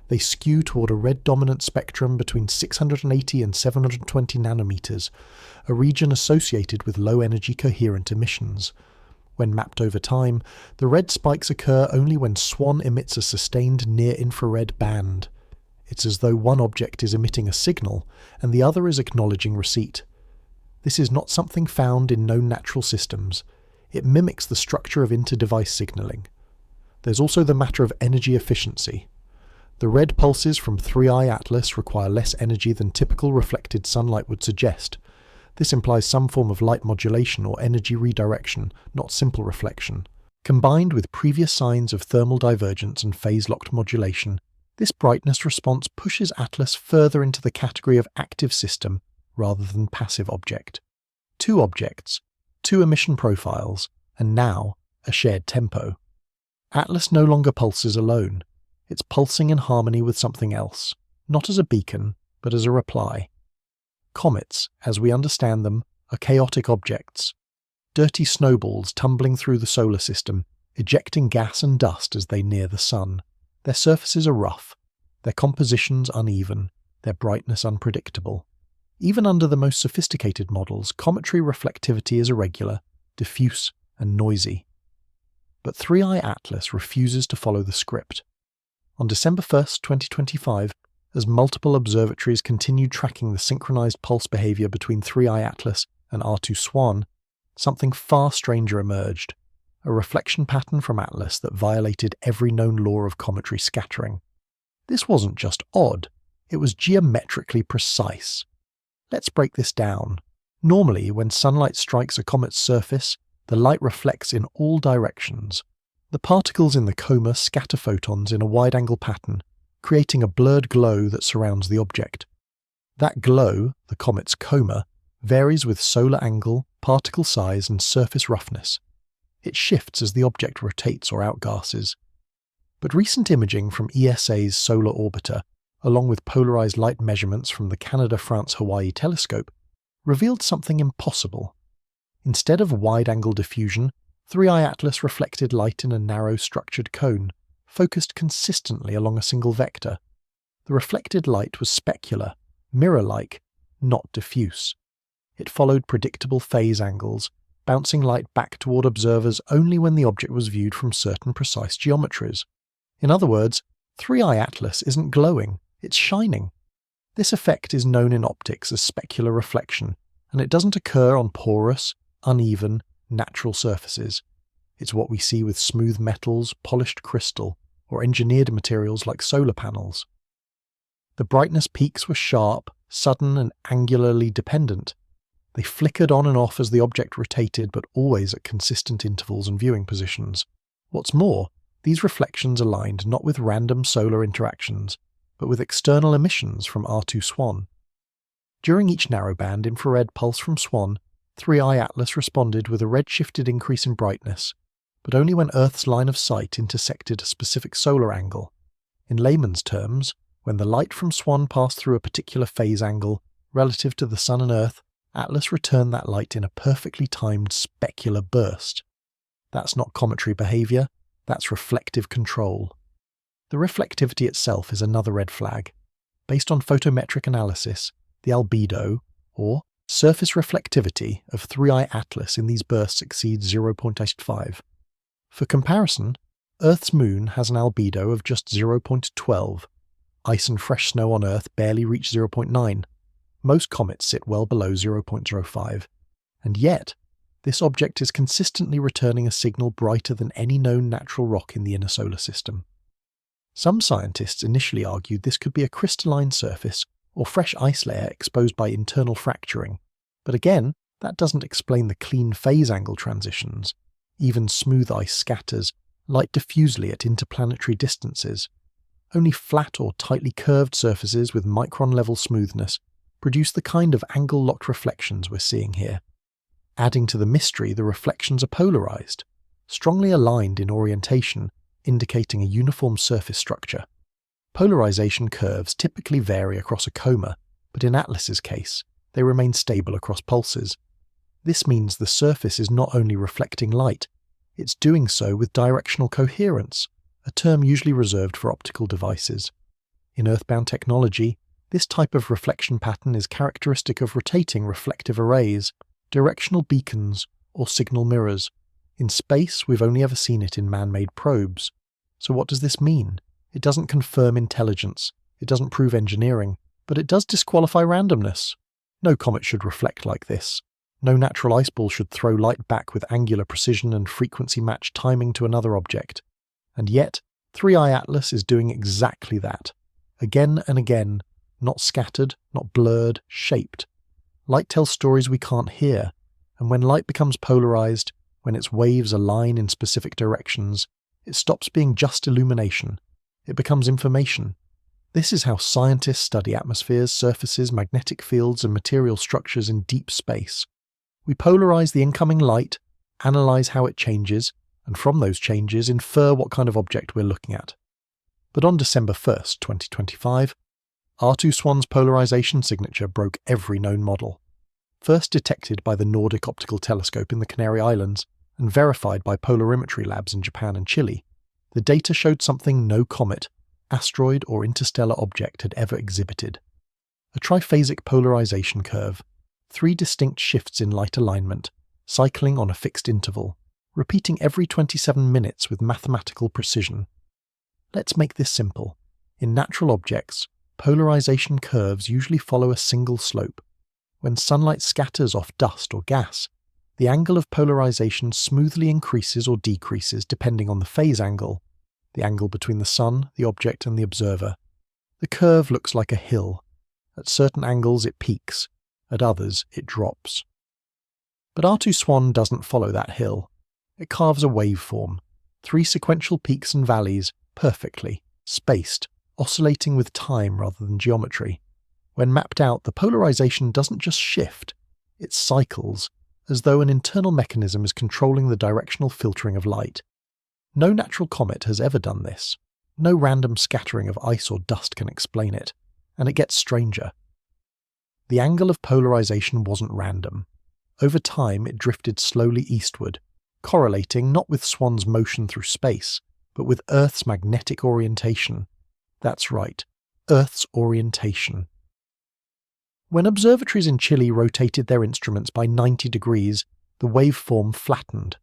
They skew toward a red-dominant spectrum between 680 and 720 nanometers, a region associated with low-energy coherent emissions. When mapped over time, the red spikes occur only when SWAN emits a sustained near-infrared band. It's as though one object is emitting a signal, and the other is acknowledging receipt. This is not something found in known natural systems. It mimics the structure of inter-device signaling. There's also the matter of energy efficiency. The red pulses from 3i Atlas require less energy than typical reflected sunlight would suggest. This implies some form of light modulation or energy redirection, not simple reflection. Combined with previous signs of thermal divergence and phase-locked modulation, this brightness response pushes Atlas further into the category of active system rather than passive object. 2 objects, 2 emission profiles, and now a shared tempo. Atlas no longer pulses alone. It's pulsing in harmony with something else, not as a beacon, but as a reply. Comets, as we understand them, are chaotic objects. Dirty snowballs tumbling through the solar system, ejecting gas and dust as they near the sun. Their surfaces are rough, their compositions uneven, their brightness unpredictable. Even under the most sophisticated models, cometary reflectivity is irregular, diffuse, and noisy. But 3i Atlas refuses to follow the script. On December 1st, 2025, as multiple observatories continued tracking the synchronized pulse behavior between 3i Atlas and R2 SWAN, something far stranger emerged, a reflection pattern from Atlas that violated every known law of cometary scattering. This wasn't just odd, it was geometrically precise. Let's break this down. Normally, when sunlight strikes a comet's surface, the light reflects in all directions. The particles in the coma scatter photons in a wide-angle pattern, creating a blurred glow that surrounds the object. That glow, the comet's coma, varies with solar angle, particle size, and surface roughness. It shifts as the object rotates or outgasses. But recent imaging from ESA's solar orbiter, along with polarized light measurements from the Canada-France-Hawaii telescope, revealed something impossible. Instead of wide-angle diffusion, 3i Atlas reflected light in a narrow structured cone, focused consistently along a single vector. The reflected light was specular, mirror-like, not diffuse. It followed predictable phase angles, bouncing light back toward observers only when the object was viewed from certain precise geometries. In other words, 3i Atlas isn't glowing, it's shining. This effect is known in optics as specular reflection, and it doesn't occur on porous, uneven, natural surfaces. It's what we see with smooth metals, polished crystal, or engineered materials like solar panels. The brightness peaks were sharp, sudden, and angularly dependent. They flickered on and off as the object rotated, but always at consistent intervals and viewing positions. What's more, these reflections aligned not with random solar interactions, but with external emissions from R2 SWAN. During each narrowband infrared pulse from SWAN, 3i Atlas responded with a redshifted increase in brightness, but only when Earth's line of sight intersected a specific solar angle. In layman's terms, when the light from SWAN passed through a particular phase angle relative to the Sun and Earth, Atlas returned that light in a perfectly timed specular burst. That's not cometary behavior, that's reflective control. The reflectivity itself is another red flag. Based on photometric analysis, the albedo, or surface reflectivity, of 3i Atlas in these bursts exceeds 0.85. For comparison, Earth's moon has an albedo of just 0.12. Ice and fresh snow on Earth barely reach 0.9. Most comets sit well below 0.05. And yet, this object is consistently returning a signal brighter than any known natural rock in the inner solar system. Some scientists initially argued this could be a crystalline surface or fresh ice layer exposed by internal fracturing, but again, that doesn't explain the clean phase angle transitions. Even smooth ice scatters, light diffusely at interplanetary distances. Only flat or tightly curved surfaces with micron-level smoothness produce the kind of angle-locked reflections we're seeing here. Adding to the mystery, the reflections are polarized, strongly aligned in orientation, indicating a uniform surface structure. Polarization curves typically vary across a coma, but in Atlas's case, they remain stable across pulses. This means the surface is not only reflecting light, it's doing so with directional coherence, a term usually reserved for optical devices. In earthbound technology, this type of reflection pattern is characteristic of rotating reflective arrays, directional beacons, or signal mirrors. In space, we've only ever seen it in man-made probes. So what does this mean? It doesn't confirm intelligence, it doesn't prove engineering, but it does disqualify randomness. No comet should reflect like this. No natural ice ball should throw light back with angular precision and frequency-matched timing to another object. And yet, 3i Atlas is doing exactly that. Again and again, not scattered, not blurred, shaped. Light tells stories we can't hear, and when light becomes polarized, when its waves align in specific directions, it stops being just illumination. It becomes information. This is how scientists study atmospheres, surfaces, magnetic fields, and material structures in deep space. We polarize the incoming light, analyze how it changes, and from those changes infer what kind of object we're looking at. But on December 1st, 2025, R2 SWAN's polarization signature broke every known model. First detected by the Nordic Optical Telescope in the Canary Islands and verified by polarimetry labs in Japan and Chile, the data showed something no comet, asteroid, or interstellar object had ever exhibited. A triphasic polarization curve, 3 distinct shifts in light alignment, cycling on a fixed interval, repeating every 27 minutes with mathematical precision. Let's make this simple. In natural objects, polarization curves usually follow a single slope. When sunlight scatters off dust or gas, the angle of polarization smoothly increases or decreases depending on the phase angle, the angle between the sun, the object, and the observer. The curve looks like a hill. At certain angles it peaks, at others it drops. But R2 SWAN doesn't follow that hill. It carves a waveform, 3 sequential peaks and valleys, perfectly, spaced, oscillating with time rather than geometry. When mapped out, the polarization doesn't just shift, it cycles, as though an internal mechanism is controlling the directional filtering of light. No natural comet has ever done this. No random scattering of ice or dust can explain it, and it gets stranger. The angle of polarization wasn't random. Over time, it drifted slowly eastward, correlating not with SWAN's motion through space, but with Earth's magnetic orientation. That's right, Earth's orientation. When observatories in Chile rotated their instruments by 90 degrees, the waveform flattened.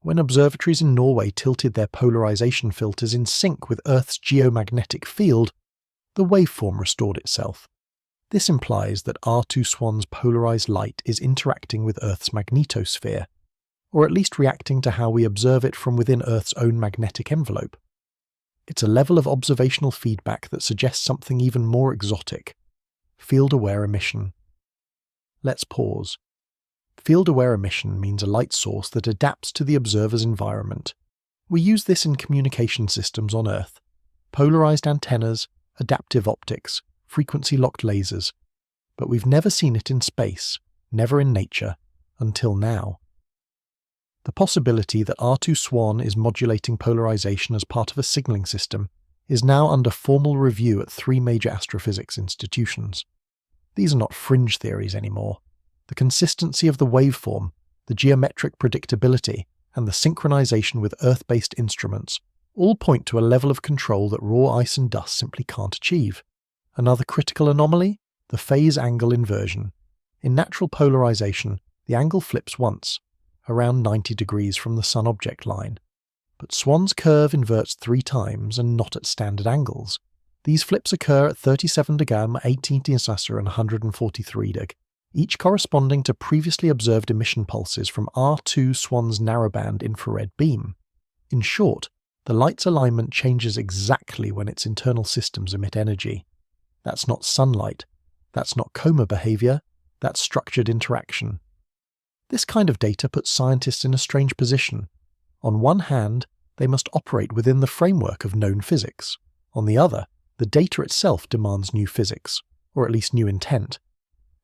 When observatories in Norway tilted their polarization filters in sync with Earth's geomagnetic field, the waveform restored itself. This implies that R2 SWAN's polarized light is interacting with Earth's magnetosphere, or at least reacting to how we observe it from within Earth's own magnetic envelope. It's a level of observational feedback that suggests something even more exotic: field-aware emission. Let's pause. Field-aware emission means a light source that adapts to the observer's environment. We use this in communication systems on Earth: polarized antennas, adaptive optics, frequency-locked lasers. But we've never seen it in space, never in nature, until now. The possibility that R2 SWAN is modulating polarization as part of a signaling system is now under formal review at 3 major astrophysics institutions. These are not fringe theories anymore. The consistency of the waveform, the geometric predictability, and the synchronization with Earth-based instruments all point to a level of control that raw ice and dust simply can't achieve. Another critical anomaly? The phase angle inversion. In natural polarization, the angle flips once, around 90 degrees from the Sun object line. But SWAN's curve inverts 3 times and not at standard angles. These flips occur at 37 degam, 18 and 143 deg, each corresponding to previously observed emission pulses from R2 SWAN's narrowband infrared beam. In short, the light's alignment changes exactly when its internal systems emit energy. That's not sunlight. That's not coma behavior. That's structured interaction. This kind of data puts scientists in a strange position. On one hand, they must operate within the framework of known physics. On the other, the data itself demands new physics, or at least new intent.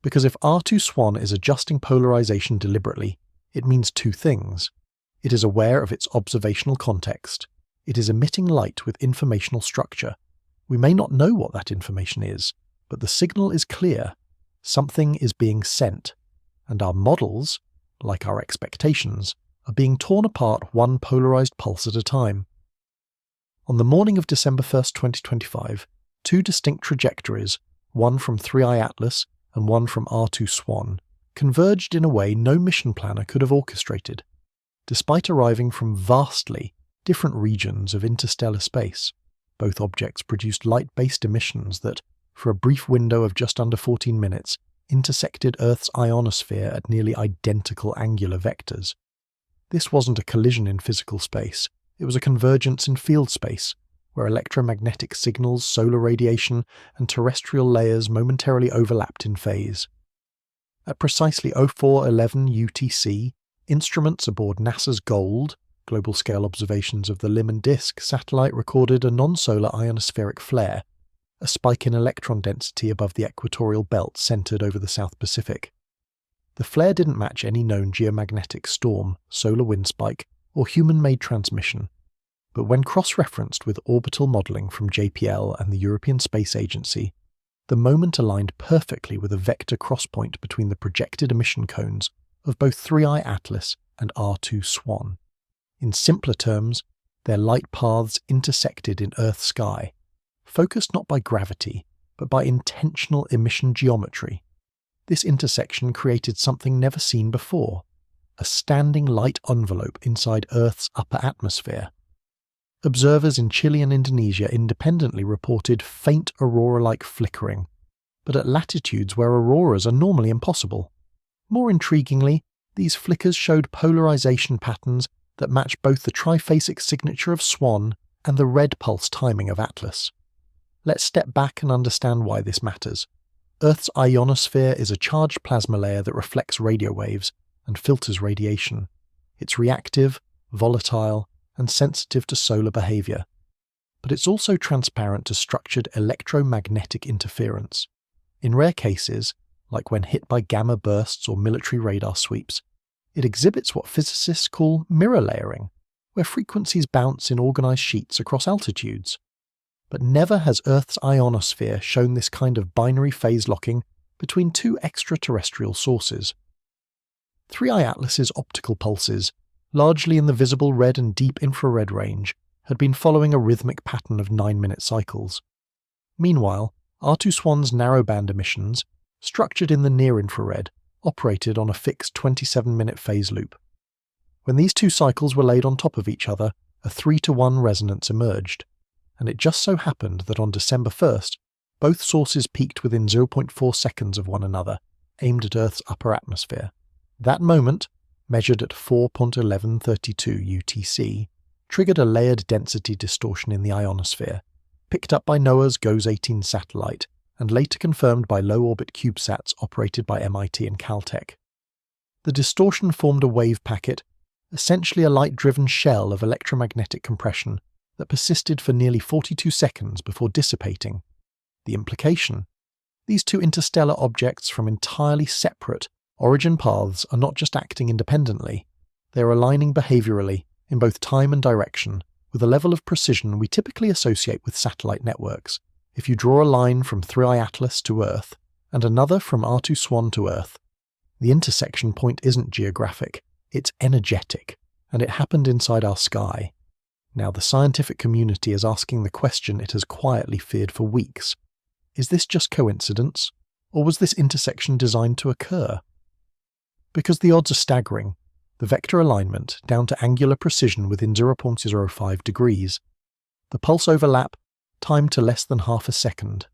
Because if R2 SWAN is adjusting polarization deliberately, it means 2 things. It is aware of its observational context. It is emitting light with informational structure. We may not know what that information is, but the signal is clear. Something is being sent, and our models, like our expectations, are being torn apart one polarized pulse at a time. On the morning of December 1st, 2025, 2 distinct trajectories, one from 3i Atlas and one from R2 SWAN, converged in a way no mission planner could have orchestrated, despite arriving from vastly different regions of interstellar space. Both objects produced light-based emissions that, for a brief window of just under 14 minutes, intersected Earth's ionosphere at nearly identical angular vectors. This wasn't a collision in physical space, it was a convergence in field space, where electromagnetic signals, solar radiation, and terrestrial layers momentarily overlapped in phase. At precisely 04:11 UTC, instruments aboard NASA's GOLD, global-scale observations of the Limb and Disk satellite, recorded a non-solar ionospheric flare, a spike in electron density above the equatorial belt centered over the South Pacific. The flare didn't match any known geomagnetic storm, solar wind spike, or human-made transmission, but when cross-referenced with orbital modelling from JPL and the European Space Agency, the moment aligned perfectly with a vector crosspoint between the projected emission cones of both 3i Atlas and R2 SWAN. In simpler terms, their light paths intersected in Earth's sky, focused not by gravity, but by intentional emission geometry. This intersection created something never seen before, a standing light envelope inside Earth's upper atmosphere. Observers in Chile and Indonesia independently reported faint aurora-like flickering, but at latitudes where auroras are normally impossible. More intriguingly, These flickers showed polarization patterns that match both the triphasic signature of SWAN and the red pulse timing of Atlas. Let's step back and understand why this matters. Earth's ionosphere is a charged plasma layer that reflects radio waves and filters radiation. It's reactive, volatile, and sensitive to solar behavior. But it's also transparent to structured electromagnetic interference. In rare cases, like when hit by gamma bursts or military radar sweeps, it exhibits what physicists call mirror layering, where frequencies bounce in organized sheets across altitudes. But never has Earth's ionosphere shown this kind of binary phase locking between two extraterrestrial sources. 3I Atlas's optical pulses, largely in the visible red and deep infrared range, had been following a rhythmic pattern of 9-minute cycles. Meanwhile, R2 SWAN's narrowband emissions, structured in the near-infrared, operated on a fixed 27-minute phase loop. When these two cycles were laid on top of each other, a 3-to-1 resonance emerged, and it just so happened that on December 1st, both sources peaked within 0.4 seconds of one another, aimed at Earth's upper atmosphere. That moment, measured at 4.1132 UTC, triggered a layered density distortion in the ionosphere, picked up by NOAA's GOES-18 satellite, and later confirmed by low-orbit CubeSats operated by MIT and Caltech. The distortion formed a wave packet, essentially a light-driven shell of electromagnetic compression that persisted for nearly 42 seconds before dissipating. The implication? These two interstellar objects from entirely separate origin paths are not just acting independently, they are aligning behaviorally in both time and direction with a level of precision we typically associate with satellite networks. If you draw a line from 3I Atlas to Earth and another from R2 SWAN to Earth, the intersection point isn't geographic, it's energetic, and it happened inside our sky. Now the scientific community is asking the question it has quietly feared for weeks. Is this just coincidence, or was this intersection designed to occur? Because the odds are staggering, the vector alignment down to angular precision within 0.05 degrees, the pulse overlap timed to less than half a second,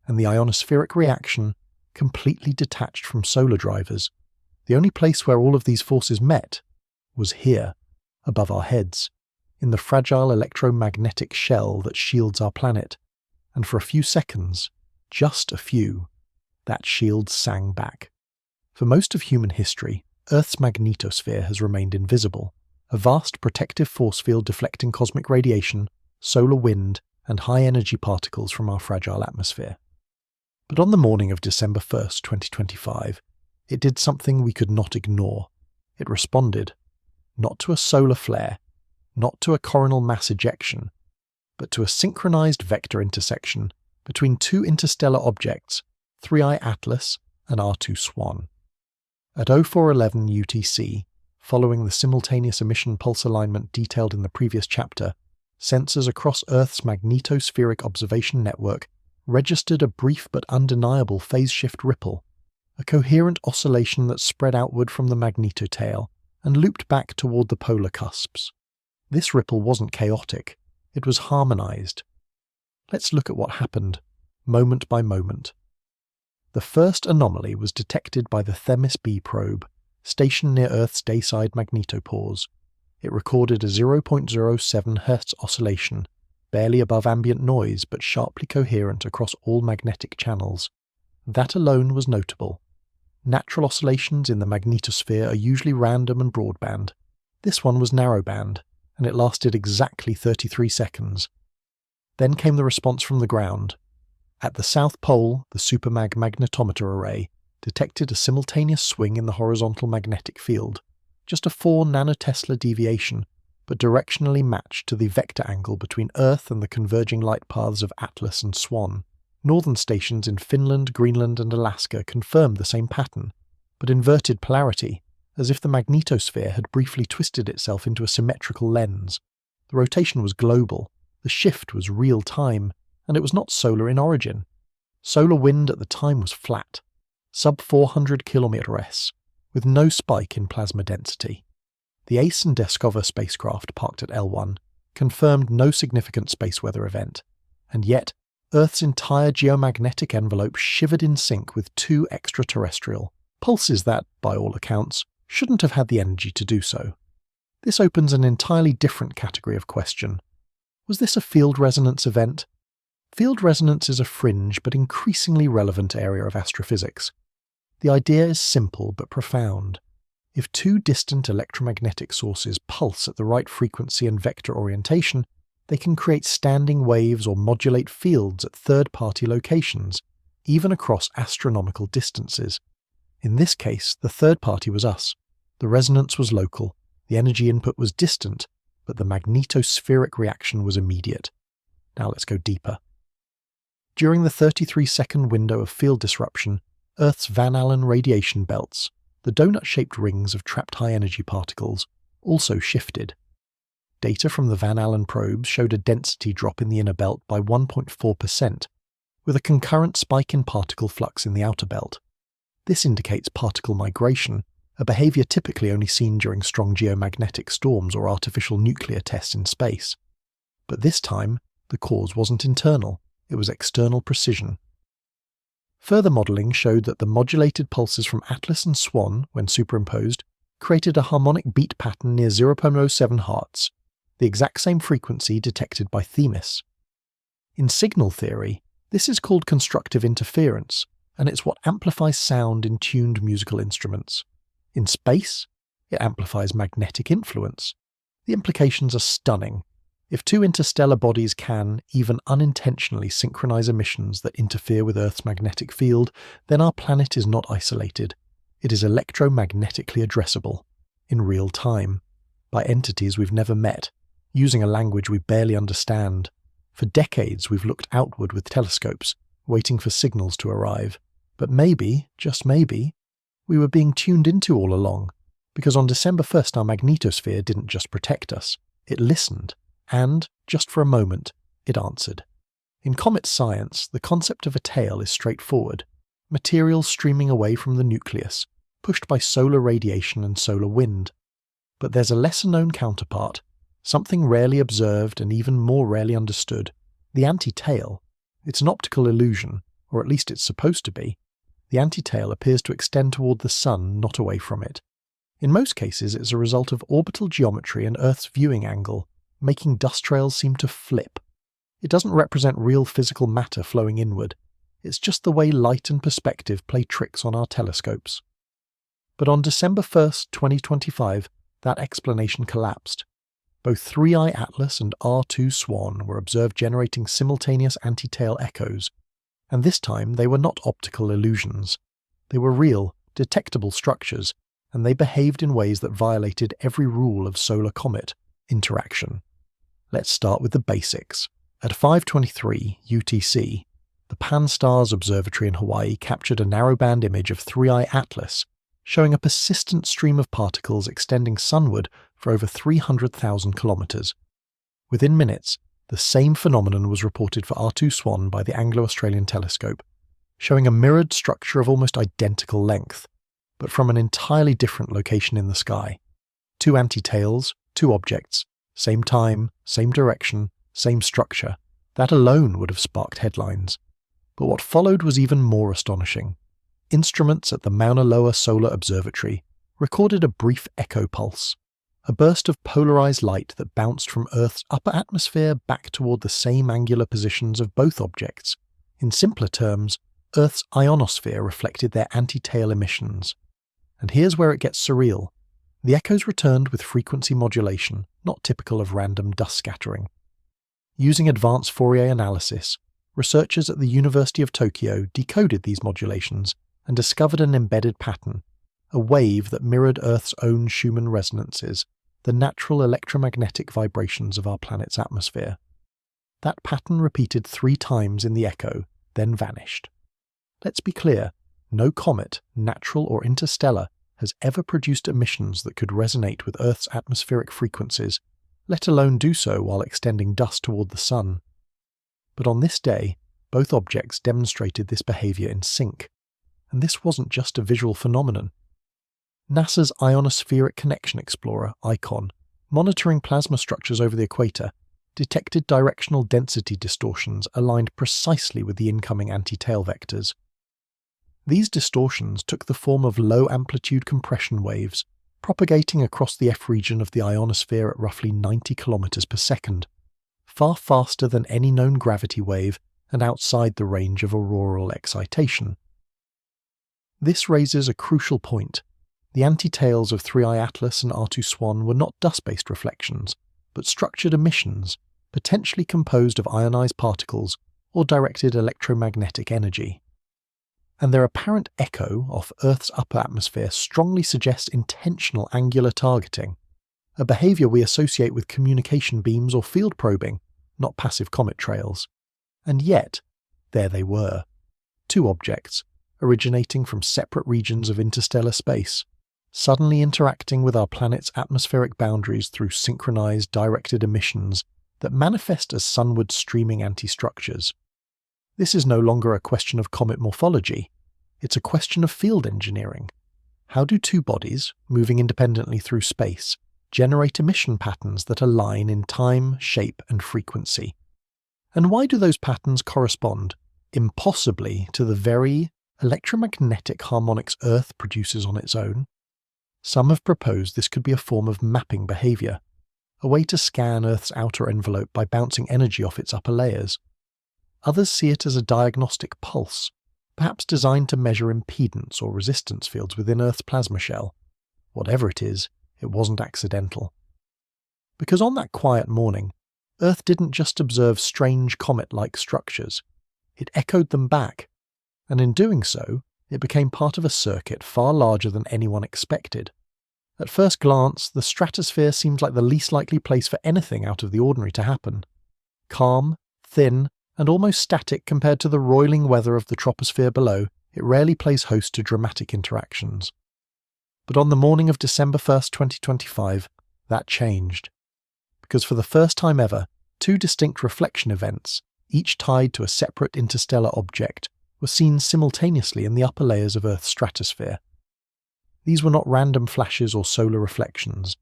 and the ionospheric reaction completely detached from solar drivers. The only place where all of these forces met was here, above our heads, in the fragile electromagnetic shell that shields our planet, and for a few seconds, just a few, that shield sang back. For most of human history, Earth's magnetosphere has remained invisible, a vast protective force field deflecting cosmic radiation, solar wind, and high-energy particles from our fragile atmosphere. But on the morning of December 1st, 2025, it did something we could not ignore. It responded, not to a solar flare, not to a coronal mass ejection, but to a synchronized vector intersection between two interstellar objects, 3I Atlas and R2 SWAN. At 0411 UTC, following the simultaneous emission pulse alignment detailed in the previous chapter, sensors across Earth's magnetospheric observation network registered a brief but undeniable phase shift ripple, a coherent oscillation that spread outward from the magnetotail and looped back toward the polar cusps. This ripple wasn't chaotic, it was harmonized. Let's look at what happened, moment by moment. The first anomaly was detected by the Themis B probe, stationed near Earth's dayside magnetopause. It recorded a 0.07 Hz oscillation, barely above ambient noise but sharply coherent across all magnetic channels. That alone was notable. Natural oscillations in the magnetosphere are usually random and broadband. This one was narrowband, and it lasted exactly 33 seconds. Then came the response from the ground. At the South Pole, the Supermag magnetometer array detected a simultaneous swing in the horizontal magnetic field, just a 4 nanotesla deviation, but directionally matched to the vector angle between Earth and the converging light paths of Atlas and SWAN. Northern stations in Finland, Greenland and Alaska confirmed the same pattern, but inverted polarity, as if the magnetosphere had briefly twisted itself into a symmetrical lens. The rotation was global, the shift was real-time, and it was not solar in origin. Solar wind at the time was flat, sub 400 km/s, with no spike in plasma density. The ACE and Deskova spacecraft parked at L1 confirmed no significant space weather event, and yet Earth's entire geomagnetic envelope shivered in sync with two extraterrestrial pulses that, by all accounts, shouldn't have had the energy to do so. This opens an entirely different category of question. Was this a field resonance event? Field resonance is a fringe but increasingly relevant area of astrophysics. The idea is simple but profound. If two distant electromagnetic sources pulse at the right frequency and vector orientation, they can create standing waves or modulate fields at third-party locations, even across astronomical distances. In this case, the third party was us. The resonance was local, the energy input was distant, but the magnetospheric reaction was immediate. Now let's go deeper. During the 33-second window of field disruption, Earth's Van Allen radiation belts, the donut-shaped rings of trapped high-energy particles, also shifted. Data from the Van Allen probes showed a density drop in the inner belt by 1.4%, with a concurrent spike in particle flux in the outer belt. This indicates particle migration, a behavior typically only seen during strong geomagnetic storms or artificial nuclear tests in space. But this time, the cause wasn't internal, it was external precision. Further modelling showed that the modulated pulses from Atlas and SWAN, when superimposed, created a harmonic beat pattern near 0.07 Hz, the exact same frequency detected by Themis. In signal theory, this is called constructive interference, and it's what amplifies sound in tuned musical instruments. In space, it amplifies magnetic influence. The implications are stunning. If two interstellar bodies can, even unintentionally, synchronize emissions that interfere with Earth's magnetic field, then our planet is not isolated. It is electromagnetically addressable, in real time, by entities we've never met, using a language we barely understand. For decades we've looked outward with telescopes, waiting for signals to arrive. But maybe, just maybe, we were being tuned into all along, because on December 1st our magnetosphere didn't just protect us, it listened, and, just for a moment, it answered. In comet science, the concept of a tail is straightforward, material streaming away from the nucleus, pushed by solar radiation and solar wind. But there's a lesser-known counterpart, something rarely observed and even more rarely understood, the anti-tail. It's an optical illusion, or at least it's supposed to be. The anti-tail appears to extend toward the Sun, not away from it. In most cases, it's a result of orbital geometry and Earth's viewing angle, making dust trails seem to flip. It doesn't represent real physical matter flowing inward. It's just the way light and perspective play tricks on our telescopes. But on December 1st, 2025, that explanation collapsed. Both 3I Atlas and R2 SWAN were observed generating simultaneous anti-tail echoes, and this time they were not optical illusions. They were real, detectable structures, and they behaved in ways that violated every rule of solar-comet interaction. Let's start with the basics. At 5:23 UTC, the Pan-STARRS Observatory in Hawaii captured a narrowband image of 3I Atlas, showing a persistent stream of particles extending sunward for over 300,000 kilometers. Within minutes, the same phenomenon was reported for R2 SWAN by the Anglo-Australian telescope, showing a mirrored structure of almost identical length, but from an entirely different location in the sky. Two anti-tails, two objects, same time, same direction, same structure. That alone would have sparked headlines. But what followed was even more astonishing. Instruments at the Mauna Loa Solar Observatory recorded a brief echo pulse, a burst of polarized light that bounced from Earth's upper atmosphere back toward the same angular positions of both objects. In simpler terms, Earth's ionosphere reflected their anti-tail emissions. And here's where it gets surreal. The echoes returned with frequency modulation, not typical of random dust scattering. Using advanced Fourier analysis, researchers at the University of Tokyo decoded these modulations and discovered an embedded pattern, a wave that mirrored Earth's own Schumann resonances, the natural electromagnetic vibrations of our planet's atmosphere. That pattern repeated 3 times in the echo, then vanished. Let's be clear, no comet, natural or interstellar, has ever produced emissions that could resonate with Earth's atmospheric frequencies, let alone do so while extending dust toward the Sun. But on this day, both objects demonstrated this behavior in sync. And this wasn't just a visual phenomenon. NASA's Ionospheric Connection Explorer, ICON, monitoring plasma structures over the equator, detected directional density distortions aligned precisely with the incoming anti-tail vectors. These distortions took the form of low-amplitude compression waves, propagating across the F region of the ionosphere at roughly 90 kilometers per second, far faster than any known gravity wave and outside the range of auroral excitation. This raises a crucial point. The anti-tails of 3I Atlas and R2 SWAN were not dust-based reflections, but structured emissions, potentially composed of ionized particles or directed electromagnetic energy. And their apparent echo off Earth's upper atmosphere strongly suggests intentional angular targeting, a behavior we associate with communication beams or field probing, not passive comet trails. And yet, there they were. Two objects, originating from separate regions of interstellar space, suddenly interacting with our planet's atmospheric boundaries through synchronized directed emissions that manifest as sunward streaming anti-structures. This is no longer a question of comet morphology. It's a question of field engineering. How do two bodies, moving independently through space, generate emission patterns that align in time, shape, and frequency? And why do those patterns correspond, impossibly, to the very electromagnetic harmonics Earth produces on its own? Some have proposed this could be a form of mapping behavior, a way to scan Earth's outer envelope by bouncing energy off its upper layers. Others see it as a diagnostic pulse, perhaps designed to measure impedance or resistance fields within Earth's plasma shell. Whatever it is, it wasn't accidental. Because on that quiet morning, Earth didn't just observe strange comet-like structures, it echoed them back, and in doing so, it became part of a circuit far larger than anyone expected. At first glance, the stratosphere seemed like the least likely place for anything out of the ordinary to happen. Calm, thin, and almost static compared to the roiling weather of the troposphere below, it rarely plays host to dramatic interactions. But on the morning of December 1st, 2025, that changed. Because for the first time ever, two distinct reflection events, each tied to a separate interstellar object, were seen simultaneously in the upper layers of Earth's stratosphere. These were not random flashes or solar reflections.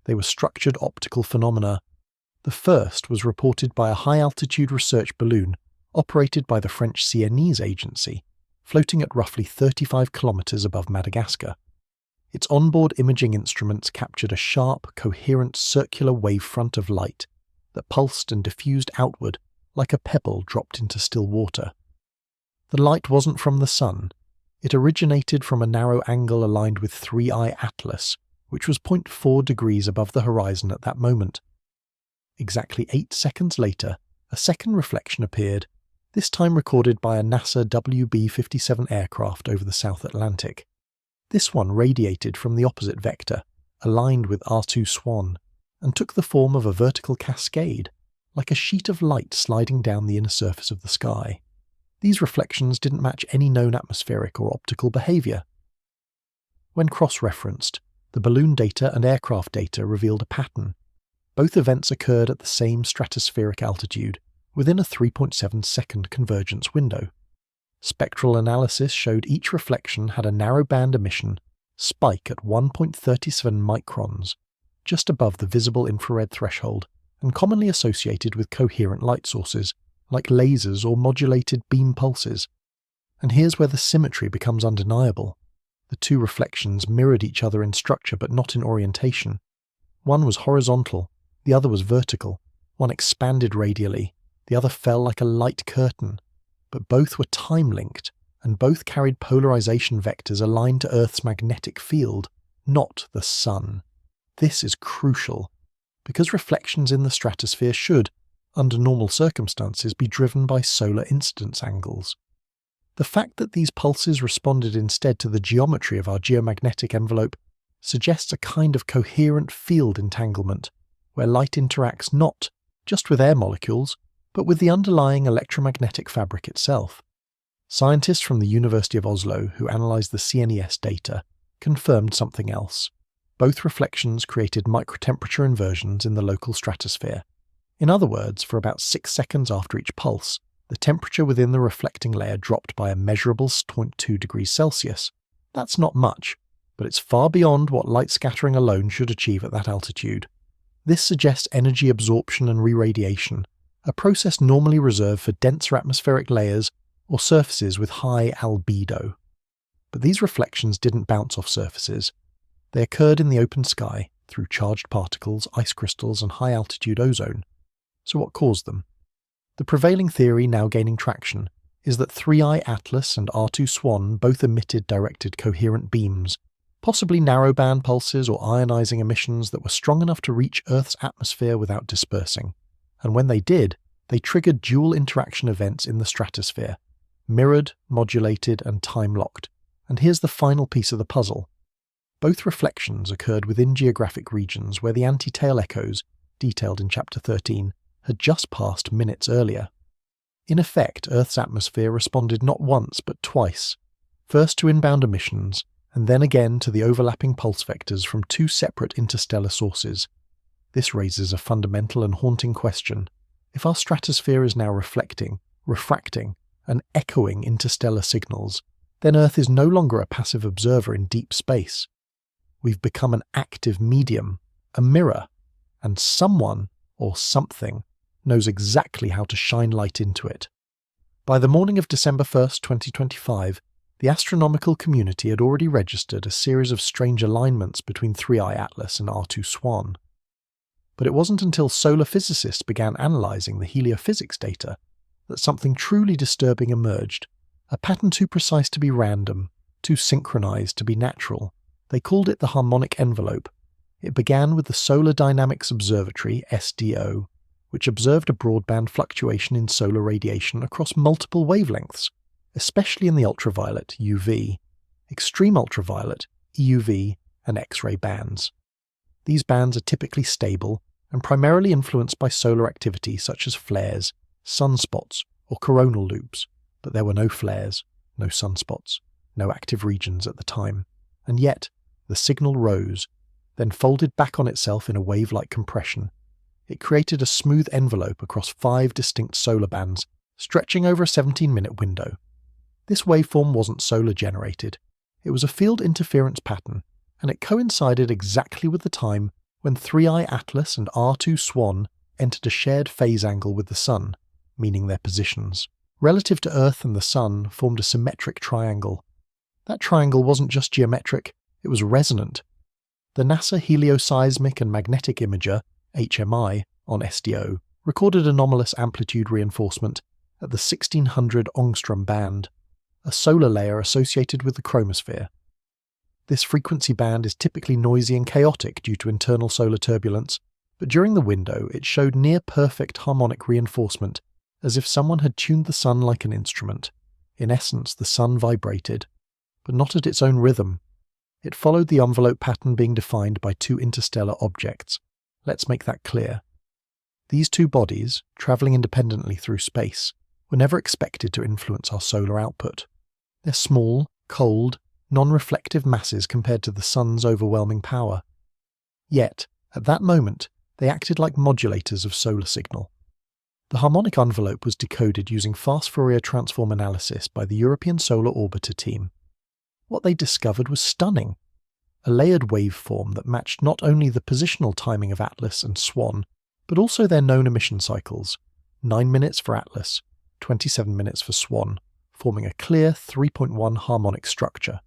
They were structured optical phenomena. The first was reported by a high-altitude research balloon operated by the French CNES agency, floating at roughly 35 kilometers above Madagascar. Its onboard imaging instruments captured a sharp, coherent circular wavefront of light that pulsed and diffused outward like a pebble dropped into still water. The light wasn't from the sun. It originated from a narrow angle aligned with 3I Atlas, which was 0.4 degrees above the horizon at that moment. Exactly 8 seconds later, a second reflection appeared, this time recorded by a NASA WB-57 aircraft over the South Atlantic. This one radiated from the opposite vector, aligned with R2 SWAN, and took the form of a vertical cascade, like a sheet of light sliding down the inner surface of the sky. These reflections didn't match any known atmospheric or optical behavior. When cross-referenced, the balloon data and aircraft data revealed a pattern. Both events occurred at the same stratospheric altitude, within a 3.7-second convergence window. Spectral analysis showed each reflection had a narrow-band emission spike at 1.37 microns, just above the visible infrared threshold, and commonly associated with coherent light sources, like lasers or modulated beam pulses. And here's where the symmetry becomes undeniable. The two reflections mirrored each other in structure but not in orientation. One was horizontal, the other was vertical. One expanded radially, the other fell like a light curtain. But both were time-linked, and both carried polarization vectors aligned to Earth's magnetic field, not the sun. This is crucial, because reflections in the stratosphere should, under normal circumstances, be driven by solar incidence angles. The fact that these pulses responded instead to the geometry of our geomagnetic envelope suggests a kind of coherent field entanglement, where light interacts not just with air molecules, but with the underlying electromagnetic fabric itself. Scientists from the University of Oslo who analysed the CNES data confirmed something else. Both reflections created microtemperature inversions in the local stratosphere. In other words, for about 6 seconds after each pulse, the temperature within the reflecting layer dropped by a measurable 0.2 degrees Celsius. That's not much, but it's far beyond what light scattering alone should achieve at that altitude. This suggests energy absorption and re-radiation, a process normally reserved for denser atmospheric layers or surfaces with high albedo. But these reflections didn't bounce off surfaces. They occurred in the open sky through charged particles, ice crystals, and high-altitude ozone. So what caused them? The prevailing theory, now gaining traction, is that 3I Atlas and R2 SWAN both emitted directed coherent beams, possibly narrowband pulses or ionizing emissions that were strong enough to reach Earth's atmosphere without dispersing. And when they did, they triggered dual interaction events in the stratosphere, mirrored, modulated, and time-locked. And here's the final piece of the puzzle. Both reflections occurred within geographic regions where the anti-tail echoes, detailed in Chapter 13, had just passed minutes earlier. In effect, Earth's atmosphere responded not once but twice, first to inbound emissions, and then again to the overlapping pulse vectors from two separate interstellar sources. This raises a fundamental and haunting question. If our stratosphere is now reflecting, refracting, and echoing interstellar signals, then Earth is no longer a passive observer in deep space. We've become an active medium, a mirror, and someone, or something, knows exactly how to shine light into it. By the morning of December 1st, 2025, the astronomical community had already registered a series of strange alignments between 3I Atlas and R2 SWAN. But it wasn't until solar physicists began analysing the heliophysics data that something truly disturbing emerged, a pattern too precise to be random, too synchronized to be natural. They called it the harmonic envelope. It began with the Solar Dynamics Observatory, SDO, which observed a broadband fluctuation in solar radiation across multiple wavelengths, especially in the ultraviolet, UV, extreme ultraviolet, EUV, and X-ray bands. These bands are typically stable and primarily influenced by solar activity such as flares, sunspots, or coronal loops, but there were no flares, no sunspots, no active regions at the time, and yet the signal rose, then folded back on itself in a wave-like compression. It created a smooth envelope across 5 distinct solar bands, stretching over a 17-minute window. This waveform wasn't solar-generated. It was a field interference pattern, and it coincided exactly with the time when 3I Atlas and R2 SWAN entered a shared phase angle with the Sun, meaning their positions, relative to Earth and the Sun, formed a symmetric triangle. That triangle wasn't just geometric, it was resonant. The NASA Helioseismic and Magnetic Imager, HMI, on SDO, recorded anomalous amplitude reinforcement at the 1600 Ångström band, a solar layer associated with the chromosphere. This frequency band is typically noisy and chaotic due to internal solar turbulence, but during the window it showed near-perfect harmonic reinforcement, as if someone had tuned the Sun like an instrument. In essence, the Sun vibrated, but not at its own rhythm. It followed the envelope pattern being defined by 2 interstellar objects. Let's make that clear. These 2 bodies, travelling independently through space, were never expected to influence our solar output. They're small, cold, non-reflective masses compared to the Sun's overwhelming power. Yet, at that moment, they acted like modulators of solar signal. The harmonic envelope was decoded using fast Fourier transform analysis by the European Solar Orbiter team. What they discovered was stunning. A layered waveform that matched not only the positional timing of Atlas and SWAN, but also their known emission cycles, 9 minutes for Atlas, 27 minutes for SWAN, forming a clear 3.1 harmonic structure.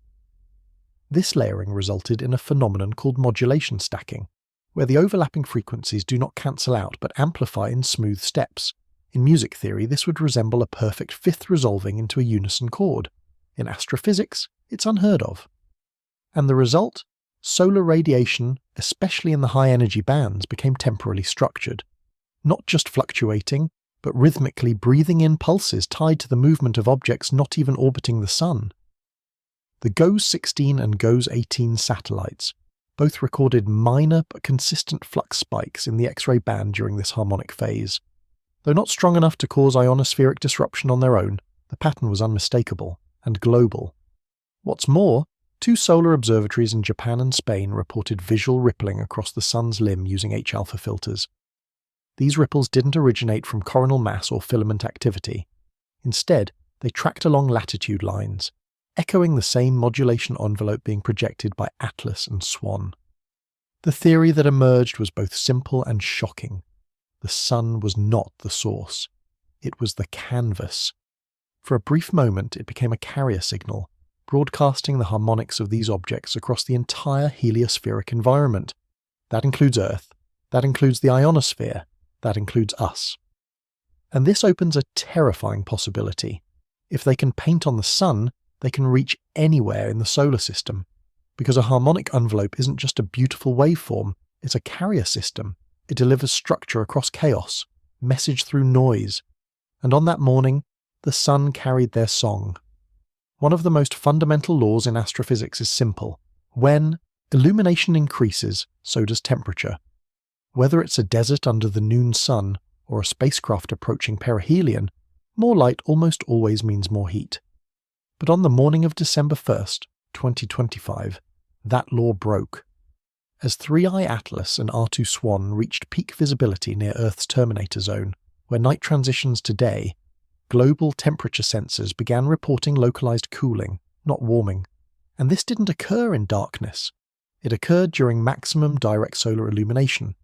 This layering resulted in a phenomenon called modulation stacking, where the overlapping frequencies do not cancel out but amplify in smooth steps. In music theory, this would resemble a perfect fifth resolving into a unison chord. In astrophysics, it's unheard of. And the result? Solar radiation, especially in the high-energy bands, became temporally structured, not just fluctuating, but rhythmically breathing in pulses tied to the movement of objects not even orbiting the Sun. The GOES-16 and GOES-18 satellites both recorded minor but consistent flux spikes in the X-ray band during this harmonic phase. Though not strong enough to cause ionospheric disruption on their own, the pattern was unmistakable and global. What's more, 2 solar observatories in Japan and Spain reported visual rippling across the Sun's limb using H-alpha filters. These ripples didn't originate from coronal mass or filament activity. Instead, they tracked along latitude lines, echoing the same modulation envelope being projected by Atlas and SWAN. The theory that emerged was both simple and shocking. The Sun was not the source. It was the canvas. For a brief moment, it became a carrier signal, broadcasting the harmonics of these objects across the entire heliospheric environment. That includes Earth, that includes the ionosphere, that includes us. And this opens a terrifying possibility. If they can paint on the Sun, they can reach anywhere in the solar system, because a harmonic envelope isn't just a beautiful waveform, it's a carrier system. It delivers structure across chaos, message through noise. And on that morning, the Sun carried their song. One of the most fundamental laws in astrophysics is simple. When illumination increases, so does temperature. Whether it's a desert under the noon sun or a spacecraft approaching perihelion, more light almost always means more heat. But on the morning of December 1st, 2025, that law broke. As 3I Atlas and R2 SWAN reached peak visibility near Earth's terminator zone, where night transitions to day, global temperature sensors began reporting localized cooling, not warming. And this didn't occur in darkness. It occurred during maximum direct solar illumination.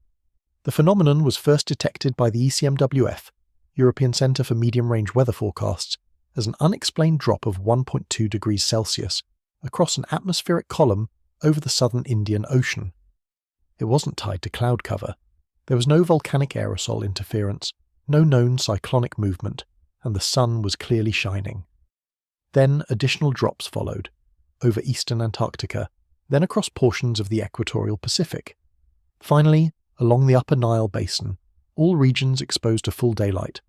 The phenomenon was first detected by the ECMWF, European Centre for Medium-Range Weather Forecasts, as an unexplained drop of 1.2 degrees Celsius across an atmospheric column over the southern Indian Ocean. It wasn't tied to cloud cover. There was no volcanic aerosol interference, no known cyclonic movement, and the sun was clearly shining. Then additional drops followed, over eastern Antarctica, then across portions of the equatorial Pacific. Finally, along the upper Nile basin, all regions exposed to full daylight.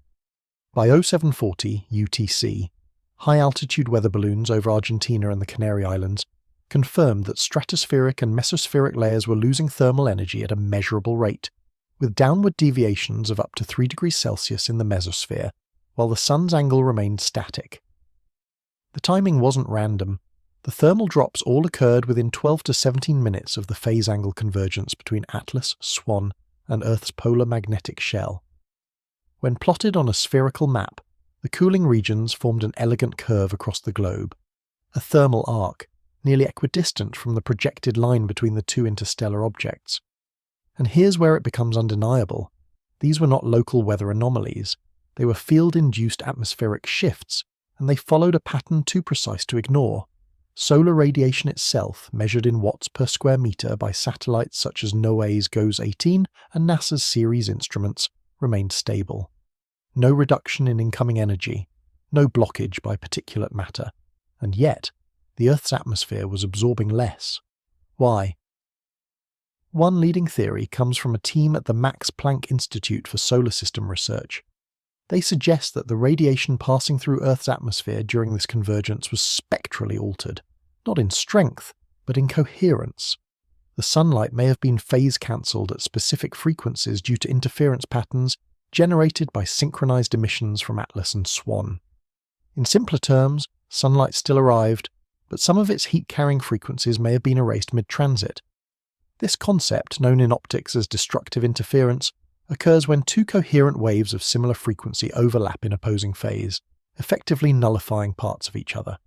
By 0740 UTC, high-altitude weather balloons over Argentina and the Canary Islands confirmed that stratospheric and mesospheric layers were losing thermal energy at a measurable rate, with downward deviations of up to 3 degrees Celsius in the mesosphere, while the sun's angle remained static. The timing wasn't random. The thermal drops all occurred within 12 to 17 minutes of the phase angle convergence between Atlas, SWAN, and Earth's polar magnetic shell. When plotted on a spherical map, the cooling regions formed an elegant curve across the globe, a thermal arc, nearly equidistant from the projected line between the two interstellar objects. And here's where it becomes undeniable. These were not local weather anomalies. They were field-induced atmospheric shifts, and they followed a pattern too precise to ignore. Solar radiation itself, measured in watts per square meter by satellites such as NOAA's GOES-18 and NASA's Ceres instruments, remained stable. No reduction in incoming energy, no blockage by particulate matter, and yet the Earth's atmosphere was absorbing less. Why? One leading theory comes from a team at the Max Planck Institute for Solar System Research. They suggest that the radiation passing through Earth's atmosphere during this convergence was spectrally altered, not in strength, but in coherence. The sunlight may have been phase-cancelled at specific frequencies due to interference patterns generated by synchronized emissions from Atlas and SWAN. In simpler terms, sunlight still arrived, but some of its heat-carrying frequencies may have been erased mid-transit. This concept, known in optics as destructive interference, occurs when two coherent waves of similar frequency overlap in opposing phase, effectively nullifying parts of each other.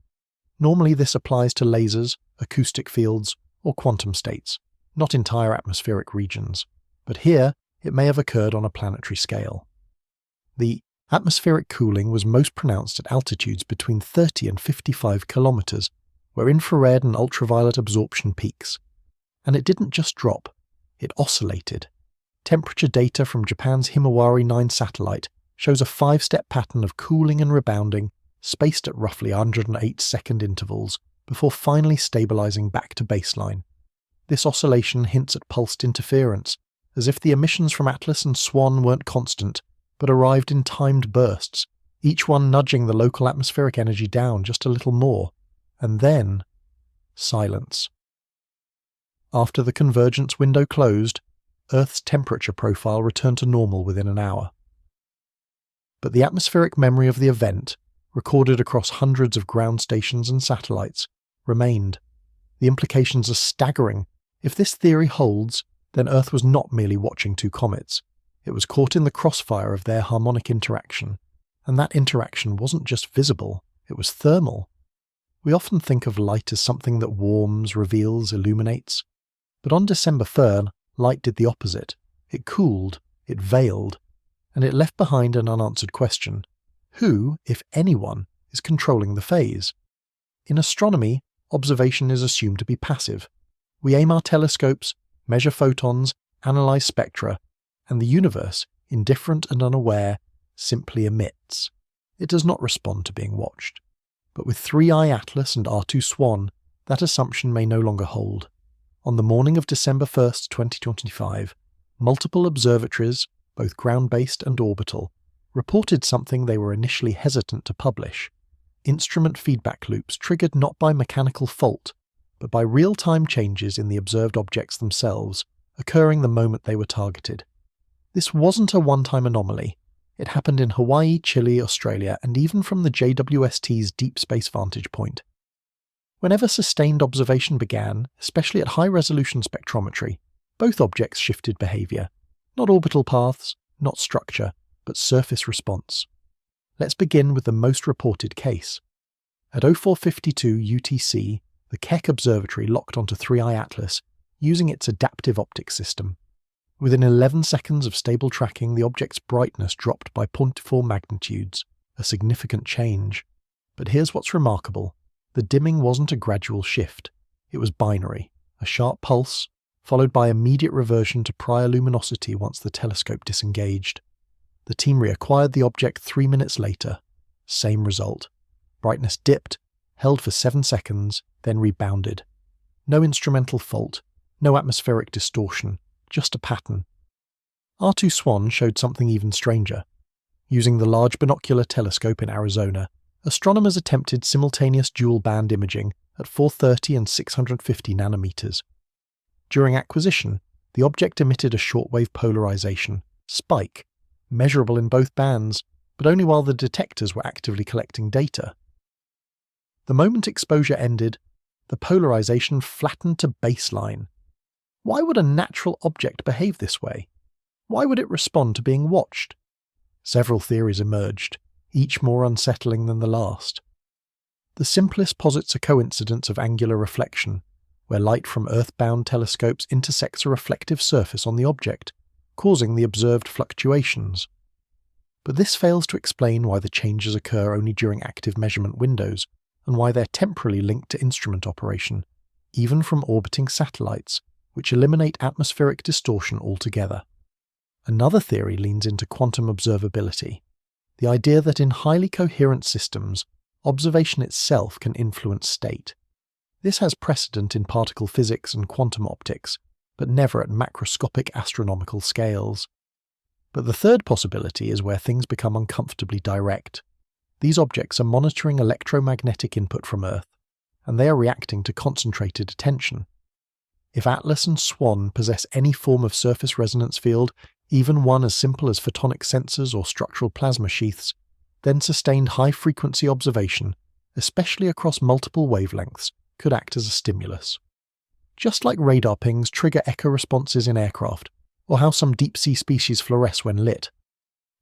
Normally this applies to lasers, acoustic fields, or quantum states, not entire atmospheric regions, but here it may have occurred on a planetary scale. The atmospheric cooling was most pronounced at altitudes between 30 and 55 kilometers, where infrared and ultraviolet absorption peaks. And it didn't just drop, it oscillated. Temperature data from Japan's Himawari 9 satellite shows a 5-step pattern of cooling and rebounding, spaced at roughly 108-second intervals, before finally stabilizing back to baseline. This oscillation hints at pulsed interference, as if the emissions from Atlas and SWAN weren't constant, but arrived in timed bursts, each one nudging the local atmospheric energy down just a little more. And then, silence. After the convergence window closed, Earth's temperature profile returned to normal within an hour. But the atmospheric memory of the event, recorded across hundreds of ground stations and satellites, remained. The implications are staggering. If this theory holds, then Earth was not merely watching two comets. It was caught in the crossfire of their harmonic interaction. And that interaction wasn't just visible, it was thermal. We often think of light as something that warms, reveals, illuminates. But on December 3rd, light did the opposite. It cooled, it veiled, and it left behind an unanswered question. Who, if anyone, is controlling the phase? In astronomy, observation is assumed to be passive. We aim our telescopes, measure photons, analyze spectra, and the universe, indifferent and unaware, simply emits. It does not respond to being watched. But with 3I Atlas and R2 SWAN, that assumption may no longer hold. On the morning of December 1st, 2025, multiple observatories, both ground-based and orbital, reported something they were initially hesitant to publish: instrument feedback loops triggered not by mechanical fault, but by real-time changes in the observed objects themselves, occurring the moment they were targeted. This wasn't a one-time anomaly. It happened in Hawaii, Chile, Australia, and even from the JWST's deep space vantage point. Whenever sustained observation began, especially at high-resolution spectrometry, both objects shifted behavior. Not orbital paths, not structure, but surface response. Let's begin with the most reported case. At 0452 UTC, the Keck Observatory locked onto 3I Atlas using its adaptive optics system. Within 11 seconds of stable tracking, the object's brightness dropped by 0.4 magnitudes, a significant change. But here's what's remarkable. The dimming wasn't a gradual shift. It was binary, a sharp pulse, followed by immediate reversion to prior luminosity once the telescope disengaged. The team reacquired the object 3 minutes later. Same result. Brightness dipped, held for 7 seconds, then rebounded. No instrumental fault, no atmospheric distortion, just a pattern. R2 SWAN showed something even stranger. Using the Large Binocular Telescope in Arizona, astronomers attempted simultaneous dual-band imaging at 430 and 650 nanometers. During acquisition, the object emitted a shortwave polarization, spike, measurable in both bands, but only while the detectors were actively collecting data. The moment exposure ended, the polarization flattened to baseline. Why would a natural object behave this way? Why would it respond to being watched? Several theories emerged, each more unsettling than the last. The simplest posits a coincidence of angular reflection, where light from earthbound telescopes intersects a reflective surface on the object, causing the observed fluctuations. But this fails to explain why the changes occur only during active measurement windows, and why they're temporally linked to instrument operation, even from orbiting satellites, which eliminate atmospheric distortion altogether. Another theory leans into quantum observability, the idea that in highly coherent systems, observation itself can influence state. This has precedent in particle physics and quantum optics, but never at macroscopic astronomical scales. But the third possibility is where things become uncomfortably direct. These objects are monitoring electromagnetic input from Earth, and they are reacting to concentrated attention. If Atlas and SWAN possess any form of surface resonance field, even one as simple as photonic sensors or structural plasma sheaths, then sustained high-frequency observation, especially across multiple wavelengths, could act as a stimulus. Just like radar pings trigger echo responses in aircraft, or how some deep-sea species fluoresce when lit.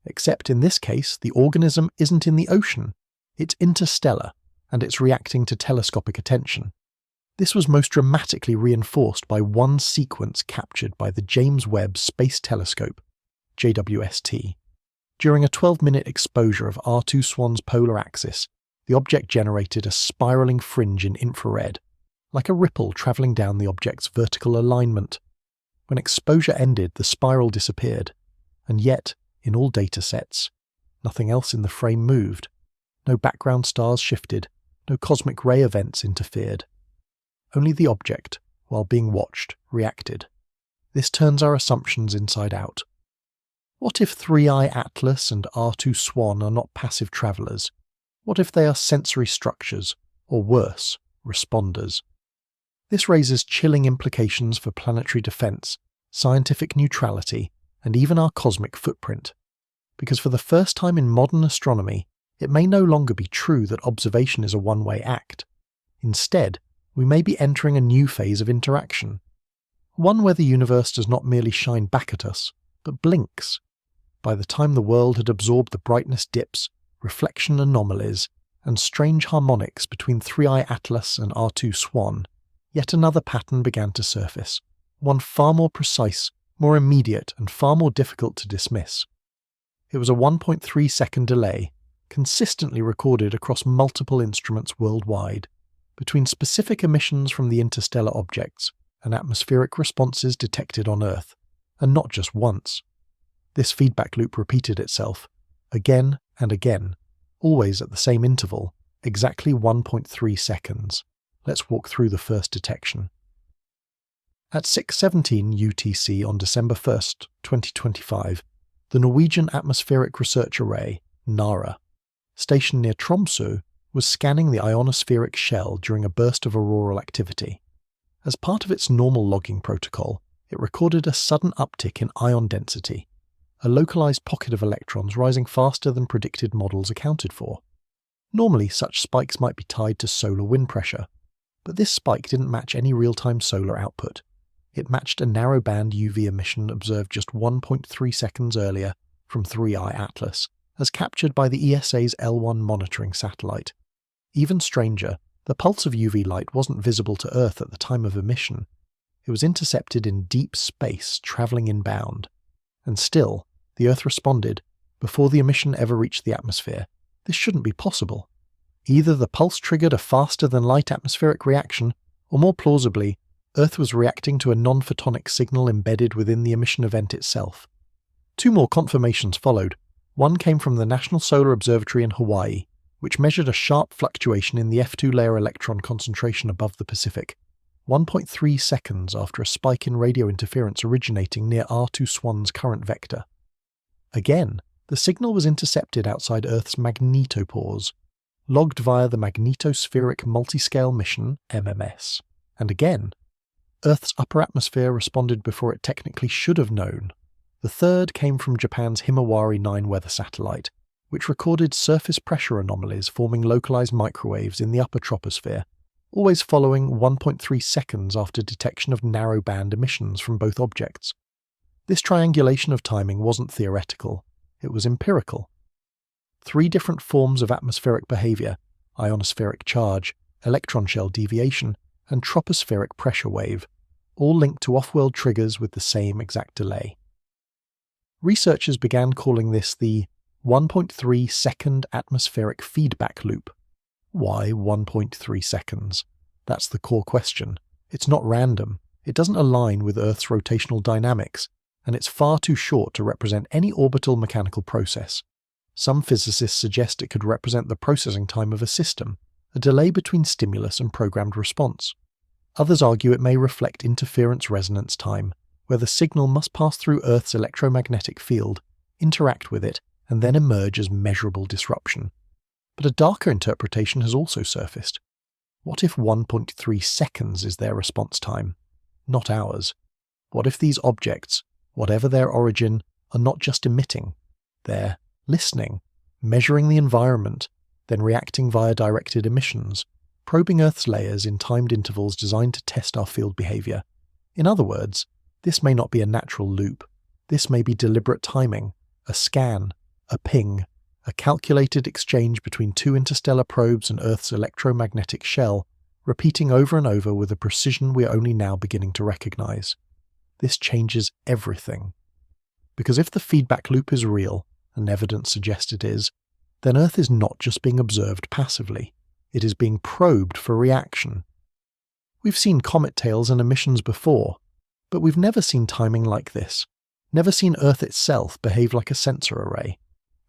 Except in this case, the organism isn't in the ocean, it's interstellar, and it's reacting to telescopic attention. This was most dramatically reinforced by one sequence captured by the James Webb Space Telescope, JWST. During a 12-minute exposure of R2 SWAN's polar axis, the object generated a spiraling fringe in infrared, like a ripple travelling down the object's vertical alignment. When exposure ended, the spiral disappeared, and yet, in all datasets, nothing else in the frame moved. No background stars shifted, no cosmic ray events interfered. Only the object, while being watched, reacted. This turns our assumptions inside out. What if 3I Atlas and R2 SWAN are not passive travellers? What if they are sensory structures, or worse, responders? This raises chilling implications for planetary defence, scientific neutrality, and even our cosmic footprint. Because for the first time in modern astronomy, it may no longer be true that observation is a one-way act. Instead, we may be entering a new phase of interaction. One where the universe does not merely shine back at us, but blinks. By the time the world had absorbed the brightness dips, reflection anomalies, and strange harmonics between 3I Atlas and R2 SWAN, yet another pattern began to surface, one far more precise, more immediate, and far more difficult to dismiss. It was a 1.3-second delay, consistently recorded across multiple instruments worldwide, between specific emissions from the interstellar objects and atmospheric responses detected on Earth, and not just once. This feedback loop repeated itself, again and again, always at the same interval, exactly 1.3 seconds. Let's walk through the first detection. At 6:17 UTC on December 1st, 2025, the Norwegian Atmospheric Research Array, NARA, stationed near Tromsø, was scanning the ionospheric shell during a burst of auroral activity. As part of its normal logging protocol, it recorded a sudden uptick in ion density, a localized pocket of electrons rising faster than predicted models accounted for. Normally, such spikes might be tied to solar wind pressure, but this spike didn't match any real-time solar output. It matched a narrowband UV emission observed just 1.3 seconds earlier from 3I Atlas, as captured by the ESA's L1 monitoring satellite. Even stranger, the pulse of UV light wasn't visible to Earth at the time of emission. It was intercepted in deep space, travelling inbound. And still, the Earth responded, before the emission ever reached the atmosphere. This shouldn't be possible. Either the pulse triggered a faster-than-light atmospheric reaction, or more plausibly, Earth was reacting to a non-photonic signal embedded within the emission event itself. Two more confirmations followed. One came from the National Solar Observatory in Hawaii, which measured a sharp fluctuation in the F2 layer electron concentration above the Pacific, 1.3 seconds after a spike in radio interference originating near R2 SWAN's current vector. Again, the signal was intercepted outside Earth's magnetopause, logged via the Magnetospheric Multiscale Mission, MMS. And again, Earth's upper atmosphere responded before it technically should have known. The third came from Japan's Himawari 9 weather satellite, which recorded surface pressure anomalies forming localized microwaves in the upper troposphere, always following 1.3 seconds after detection of narrowband emissions from both objects. This triangulation of timing wasn't theoretical, it was empirical. 3 different forms of atmospheric behavior, ionospheric charge, electron shell deviation, and tropospheric pressure wave, all linked to off-world triggers with the same exact delay. Researchers began calling this the 1.3 second atmospheric feedback loop. Why 1.3 seconds? That's the core question. It's not random, it doesn't align with Earth's rotational dynamics, and it's far too short to represent any orbital mechanical process. Some physicists suggest it could represent the processing time of a system, a delay between stimulus and programmed response. Others argue it may reflect interference resonance time, where the signal must pass through Earth's electromagnetic field, interact with it, and then emerge as measurable disruption. But a darker interpretation has also surfaced. What if 1.3 seconds is their response time, not ours? What if these objects, whatever their origin, are not just emitting, they're listening, measuring the environment, then reacting via directed emissions, probing Earth's layers in timed intervals designed to test our field behavior? In other words, this may not be a natural loop. This may be deliberate timing, a scan, a ping, a calculated exchange between 2 interstellar probes and Earth's electromagnetic shell, repeating over and over with a precision we are only now beginning to recognize. This changes everything. Because if the feedback loop is real, and evidence suggests it is, then Earth is not just being observed passively, it is being probed for reaction. We've seen comet tails and emissions before, but we've never seen timing like this, never seen Earth itself behave like a sensor array.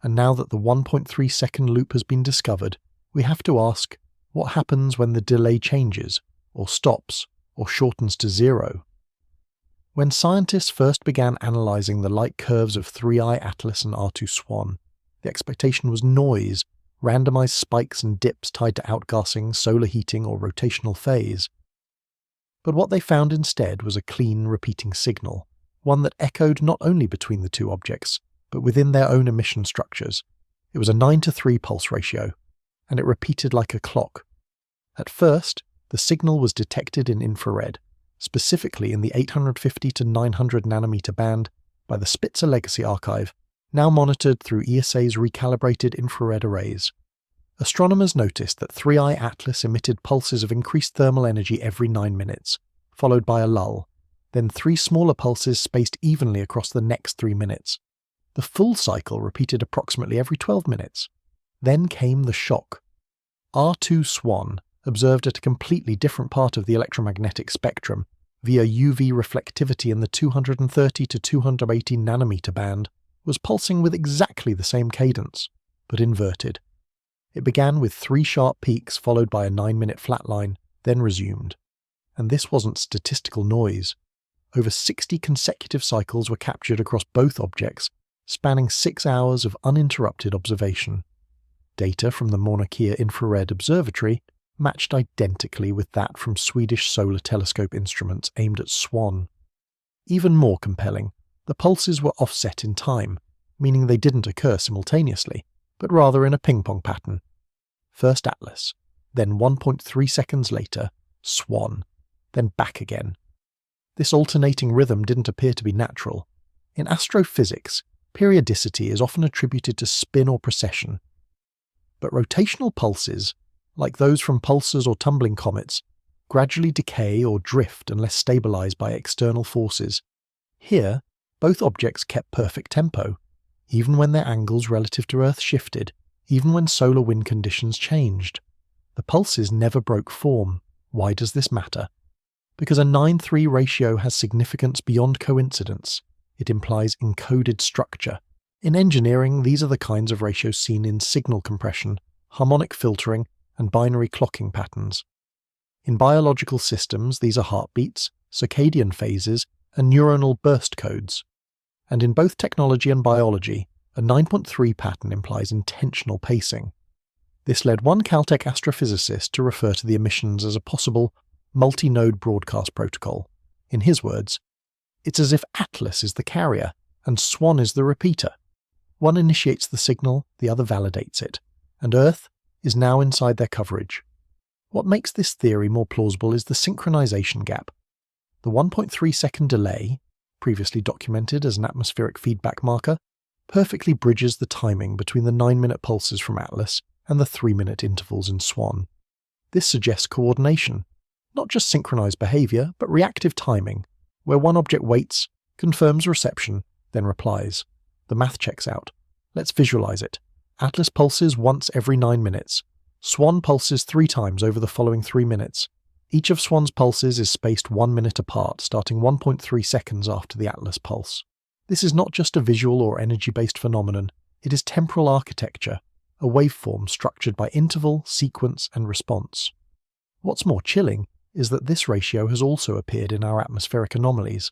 And now that the 1.3 second loop has been discovered, we have to ask, what happens when the delay changes, or stops, or shortens to 0? When scientists first began analysing the light curves of 3I Atlas and R2 SWAN, the expectation was noise, randomised spikes and dips tied to outgassing, solar heating, or rotational phase. But what they found instead was a clean, repeating signal, one that echoed not only between the two objects, but within their own emission structures. It was a 9:3 pulse ratio, and it repeated like a clock. At first, the signal was detected in infrared, specifically in the 850 to 900 nanometer band by the Spitzer Legacy Archive, now monitored through ESA's recalibrated infrared arrays. Astronomers noticed that 3I Atlas emitted pulses of increased thermal energy every 9 minutes, followed by a lull, then 3 smaller pulses spaced evenly across the next 3 minutes. The full cycle repeated approximately every 12 minutes. Then came the shock. R2 SWAN, observed at a completely different part of the electromagnetic spectrum via UV reflectivity in the 230 to 280 nanometer band, was pulsing with exactly the same cadence, but inverted. It began with 3 sharp peaks followed by a 9-minute flatline, then resumed. And this wasn't statistical noise. Over 60 consecutive cycles were captured across both objects, spanning 6 hours of uninterrupted observation. Data from the Mauna Kea Infrared Observatory matched identically with that from Swedish solar telescope instruments aimed at SWAN. Even more compelling, the pulses were offset in time, meaning they didn't occur simultaneously, but rather in a ping-pong pattern. First Atlas, then 1.3 seconds later, SWAN, then back again. This alternating rhythm didn't appear to be natural. In astrophysics, periodicity is often attributed to spin or precession. But rotational pulses, like those from pulsars or tumbling comets, gradually decay or drift unless stabilized by external forces. Here, both objects kept perfect tempo, even when their angles relative to Earth shifted, even when solar wind conditions changed. The pulses never broke form. Why does this matter? Because a 9:3 ratio has significance beyond coincidence. It implies encoded structure. In engineering, these are the kinds of ratios seen in signal compression, harmonic filtering, and binary clocking patterns. In biological systems, these are heartbeats, circadian phases, and neuronal burst codes. And in both technology and biology, a 9.3 pattern implies intentional pacing. This led one Caltech astrophysicist to refer to the emissions as a possible multi-node broadcast protocol. In his words, it's as if Atlas is the carrier and SWAN is the repeater. One initiates the signal, the other validates it, and Earth is now inside their coverage. What makes this theory more plausible is the synchronization gap. The 1.3-second delay, previously documented as an atmospheric feedback marker, perfectly bridges the timing between the 9-minute pulses from Atlas and the 3-minute intervals in SWAN. This suggests coordination, not just synchronized behavior, but reactive timing, where one object waits, confirms reception, then replies. The math checks out. Let's visualize it. Atlas pulses once every 9 minutes. SWAN pulses 3 times over the following 3 minutes. Each of SWAN's pulses is spaced 1 minute apart, starting 1.3 seconds after the Atlas pulse. This is not just a visual or energy-based phenomenon, it is temporal architecture, a waveform structured by interval, sequence, and response. What's more chilling is that this ratio has also appeared in our atmospheric anomalies.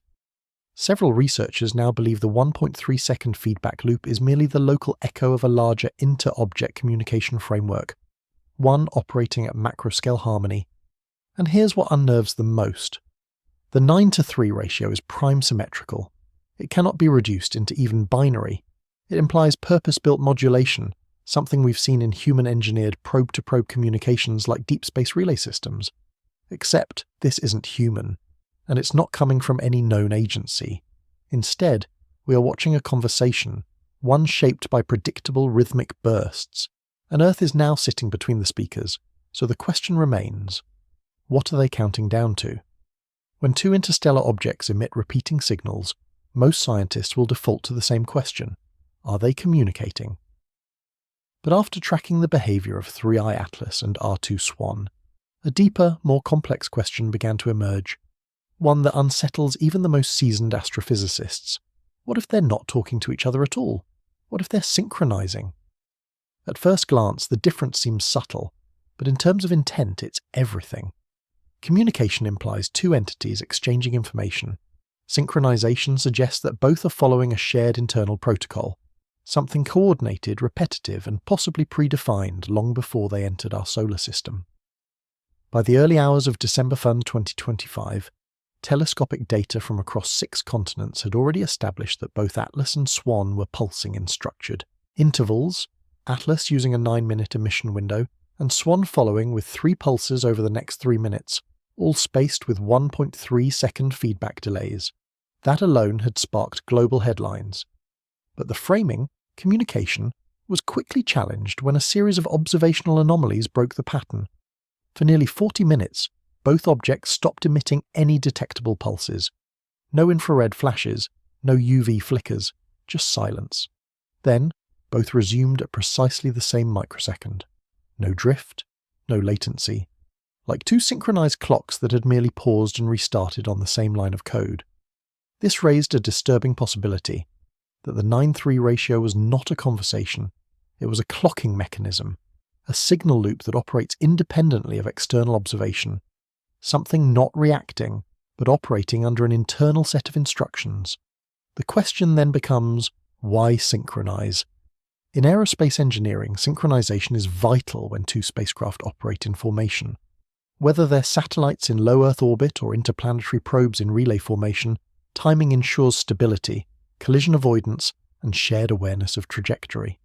Several researchers now believe the 1.3-second feedback loop is merely the local echo of a larger inter-object communication framework, one operating at macroscale harmony. And here's what unnerves them most. The 9:3 ratio is prime symmetrical. It cannot be reduced into even binary. It implies purpose-built modulation, something we've seen in human-engineered probe-to-probe communications like deep space relay systems. Except this isn't human, and it's not coming from any known agency. Instead, we are watching a conversation, one shaped by predictable rhythmic bursts, and Earth is now sitting between the speakers, so the question remains, what are they counting down to? When 2 interstellar objects emit repeating signals, most scientists will default to the same question, are they communicating? But after tracking the behavior of 3I Atlas and R2 SWAN, a deeper, more complex question began to emerge, one that unsettles even the most seasoned astrophysicists. What if they're not talking to each other at all? What if they're synchronizing? At first glance, the difference seems subtle, but in terms of intent, it's everything. Communication implies 2 entities exchanging information. Synchronization suggests that both are following a shared internal protocol, something coordinated, repetitive, and possibly predefined long before they entered our solar system. By the early hours of December 1, 2025, telescopic data from across 6 continents had already established that both Atlas and SWAN were pulsing in structured intervals, Atlas using a 9-minute emission window, and SWAN following with 3 pulses over the next 3 minutes, all spaced with 1.3-second feedback delays. That alone had sparked global headlines. But the framing, communication, was quickly challenged when a series of observational anomalies broke the pattern. For nearly 40 minutes, both objects stopped emitting any detectable pulses. No infrared flashes, no UV flickers, just silence. Then, both resumed at precisely the same microsecond. No drift, no latency, like two synchronized clocks that had merely paused and restarted on the same line of code. This raised a disturbing possibility that the 9:3 ratio was not a conversation, it was a clocking mechanism, a signal loop that operates independently of external observation, something not reacting, but operating under an internal set of instructions. The question then becomes, why synchronize? In aerospace engineering, synchronization is vital when two spacecraft operate in formation. Whether they're satellites in low Earth orbit or interplanetary probes in relay formation, timing ensures stability, collision avoidance, and shared awareness of trajectory.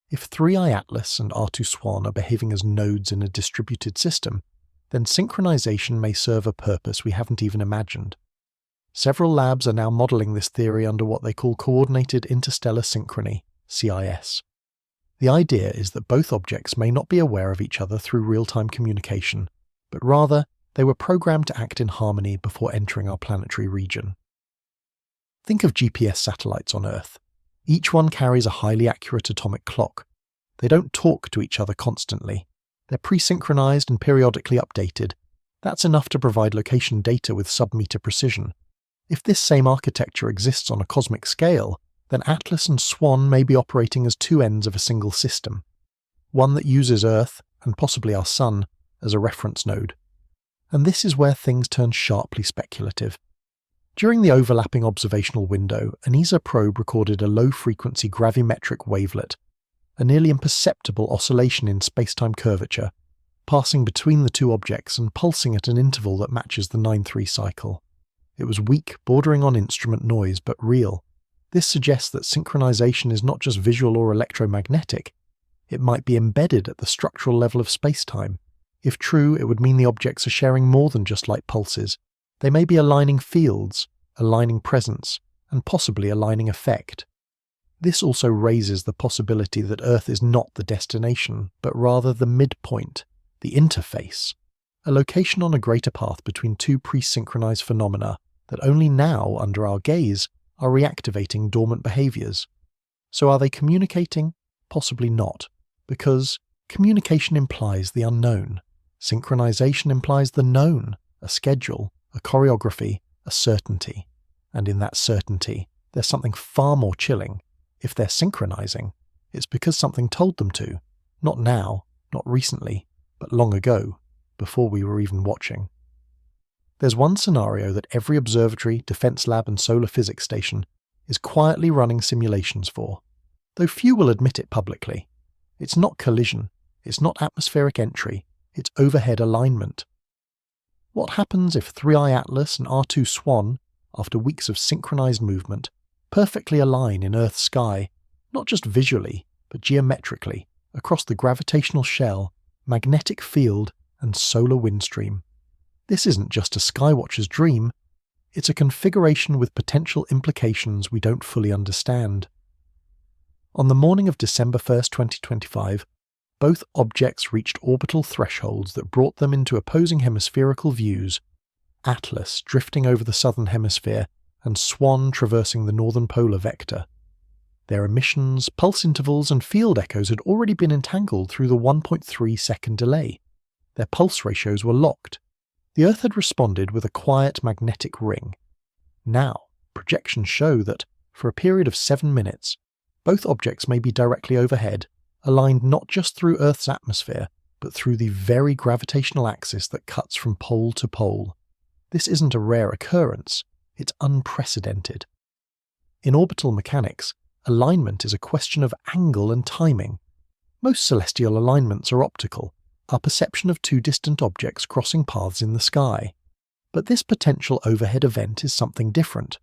If 3i Atlas and R2 SWAN are behaving as nodes in a distributed system, then synchronization may serve a purpose we haven't even imagined. Several labs are now modeling this theory under what they call Coordinated Interstellar Synchrony, CIS. The idea is that both objects may not be aware of each other through real-time communication, but rather they were programmed to act in harmony before entering our planetary region. Think of GPS satellites on Earth. Each one carries a highly accurate atomic clock. They don't talk to each other constantly. They're pre-synchronized and periodically updated. That's enough to provide location data with sub-meter precision. If this same architecture exists on a cosmic scale, then Atlas and SWAN may be operating as two ends of a single system, one that uses Earth, and possibly our Sun, as a reference node. And this is where things turn sharply speculative. During the overlapping observational window, an ESA probe recorded a low-frequency gravimetric wavelet, a nearly imperceptible oscillation in space-time curvature, passing between the two objects and pulsing at an interval that matches the 9:3 cycle. It was weak, bordering on instrument noise, but real. This suggests that synchronization is not just visual or electromagnetic. It might be embedded at the structural level of space-time. If true, it would mean the objects are sharing more than just light pulses. They may be aligning fields, aligning presence, and possibly aligning effect. This also raises the possibility that Earth is not the destination, but rather the midpoint, the interface, a location on a greater path between two pre-synchronized phenomena that only now, under our gaze, are reactivating dormant behaviors. So are they communicating? Possibly not, because communication implies the unknown. Synchronization implies the known, a schedule, a choreography, a certainty. And in that certainty, there's something far more chilling. If they're synchronizing, it's because something told them to. Not now, not recently, but long ago, before we were even watching. There's one scenario that every observatory, defense lab and solar physics station is quietly running simulations for, though few will admit it publicly. It's not collision, it's not atmospheric entry, it's overhead alignment. What happens if 3i Atlas and R2 SWAN, after weeks of synchronized movement, perfectly align in Earth's sky, not just visually, but geometrically, across the gravitational shell, magnetic field, and solar wind stream? This isn't just a skywatcher's dream, it's a configuration with potential implications we don't fully understand. On the morning of December 1st, 2025, both objects reached orbital thresholds that brought them into opposing hemispherical views, Atlas drifting over the southern hemisphere and SWAN traversing the northern polar vector. Their emissions, pulse intervals and field echoes had already been entangled through the 1.3-second delay. Their pulse ratios were locked. The Earth had responded with a quiet magnetic ring. Now, projections show that, for a period of 7 minutes, both objects may be directly overhead, aligned not just through Earth's atmosphere, but through the very gravitational axis that cuts from pole to pole. This isn't a rare occurrence, it's unprecedented. In orbital mechanics, alignment is a question of angle and timing. Most celestial alignments are optical, our perception of two distant objects crossing paths in the sky. But this potential overhead event is something different.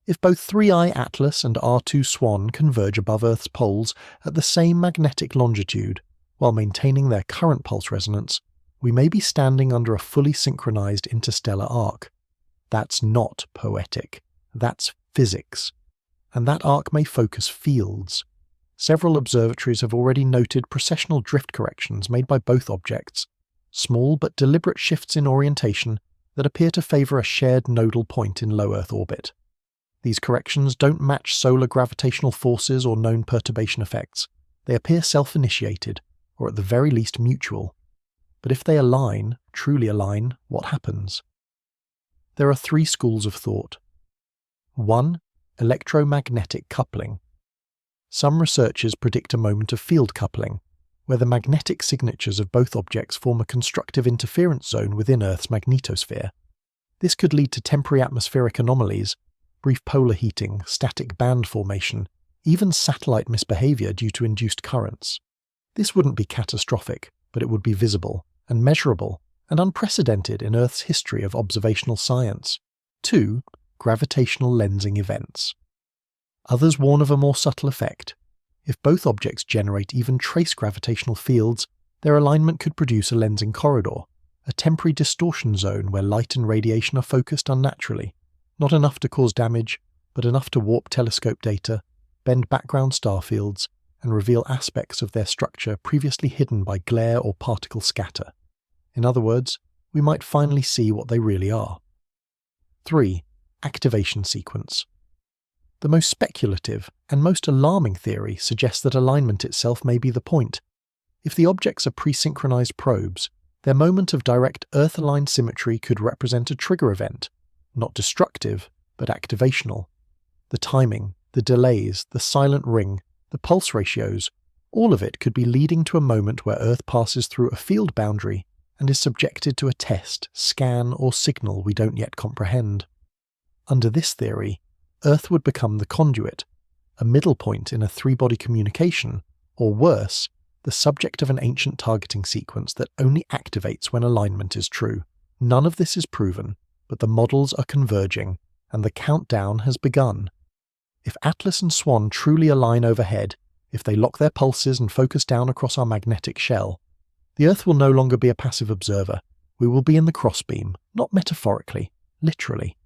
If both 3i Atlas and R2 SWAN converge above Earth's poles at the same magnetic longitude, while maintaining their current pulse resonance, we may be standing under a fully synchronized interstellar arc. That's not poetic, that's physics. And that arc may focus fields. Several observatories have already noted precessional drift corrections made by both objects, small but deliberate shifts in orientation that appear to favour a shared nodal point in low Earth orbit. These corrections don't match solar gravitational forces or known perturbation effects. They appear self-initiated, or at the very least mutual. But if they align, truly align, what happens? There are 3 schools of thought. 1. Electromagnetic coupling. Some researchers predict a moment of field coupling, where the magnetic signatures of both objects form a constructive interference zone within Earth's magnetosphere. This could lead to temporary atmospheric anomalies, brief polar heating, static band formation, even satellite misbehavior due to induced currents. This wouldn't be catastrophic, but it would be visible and measurable and unprecedented in Earth's history of observational science. 2. Gravitational lensing events. Others warn of a more subtle effect. If both objects generate even trace gravitational fields, their alignment could produce a lensing corridor, a temporary distortion zone where light and radiation are focused unnaturally, not enough to cause damage, but enough to warp telescope data, bend background star fields, and reveal aspects of their structure previously hidden by glare or particle scatter. In other words, we might finally see what they really are. 3. Activation sequence. The most speculative and most alarming theory suggests that alignment itself may be the point. If the objects are pre-synchronized probes, their moment of direct Earth-aligned symmetry could represent a trigger event, not destructive, but activational. The timing, the delays, the silent ring, the pulse ratios, all of it could be leading to a moment where Earth passes through a field boundary and is subjected to a test, scan, or signal we don't yet comprehend. Under this theory, Earth would become the conduit, a middle point in a 3-body communication, or worse, the subject of an ancient targeting sequence that only activates when alignment is true. None of this is proven, but the models are converging, and the countdown has begun. If Atlas and SWAN truly align overhead, if they lock their pulses and focus down across our magnetic shell, the Earth will no longer be a passive observer. We will be in the crossbeam, not metaphorically, literally.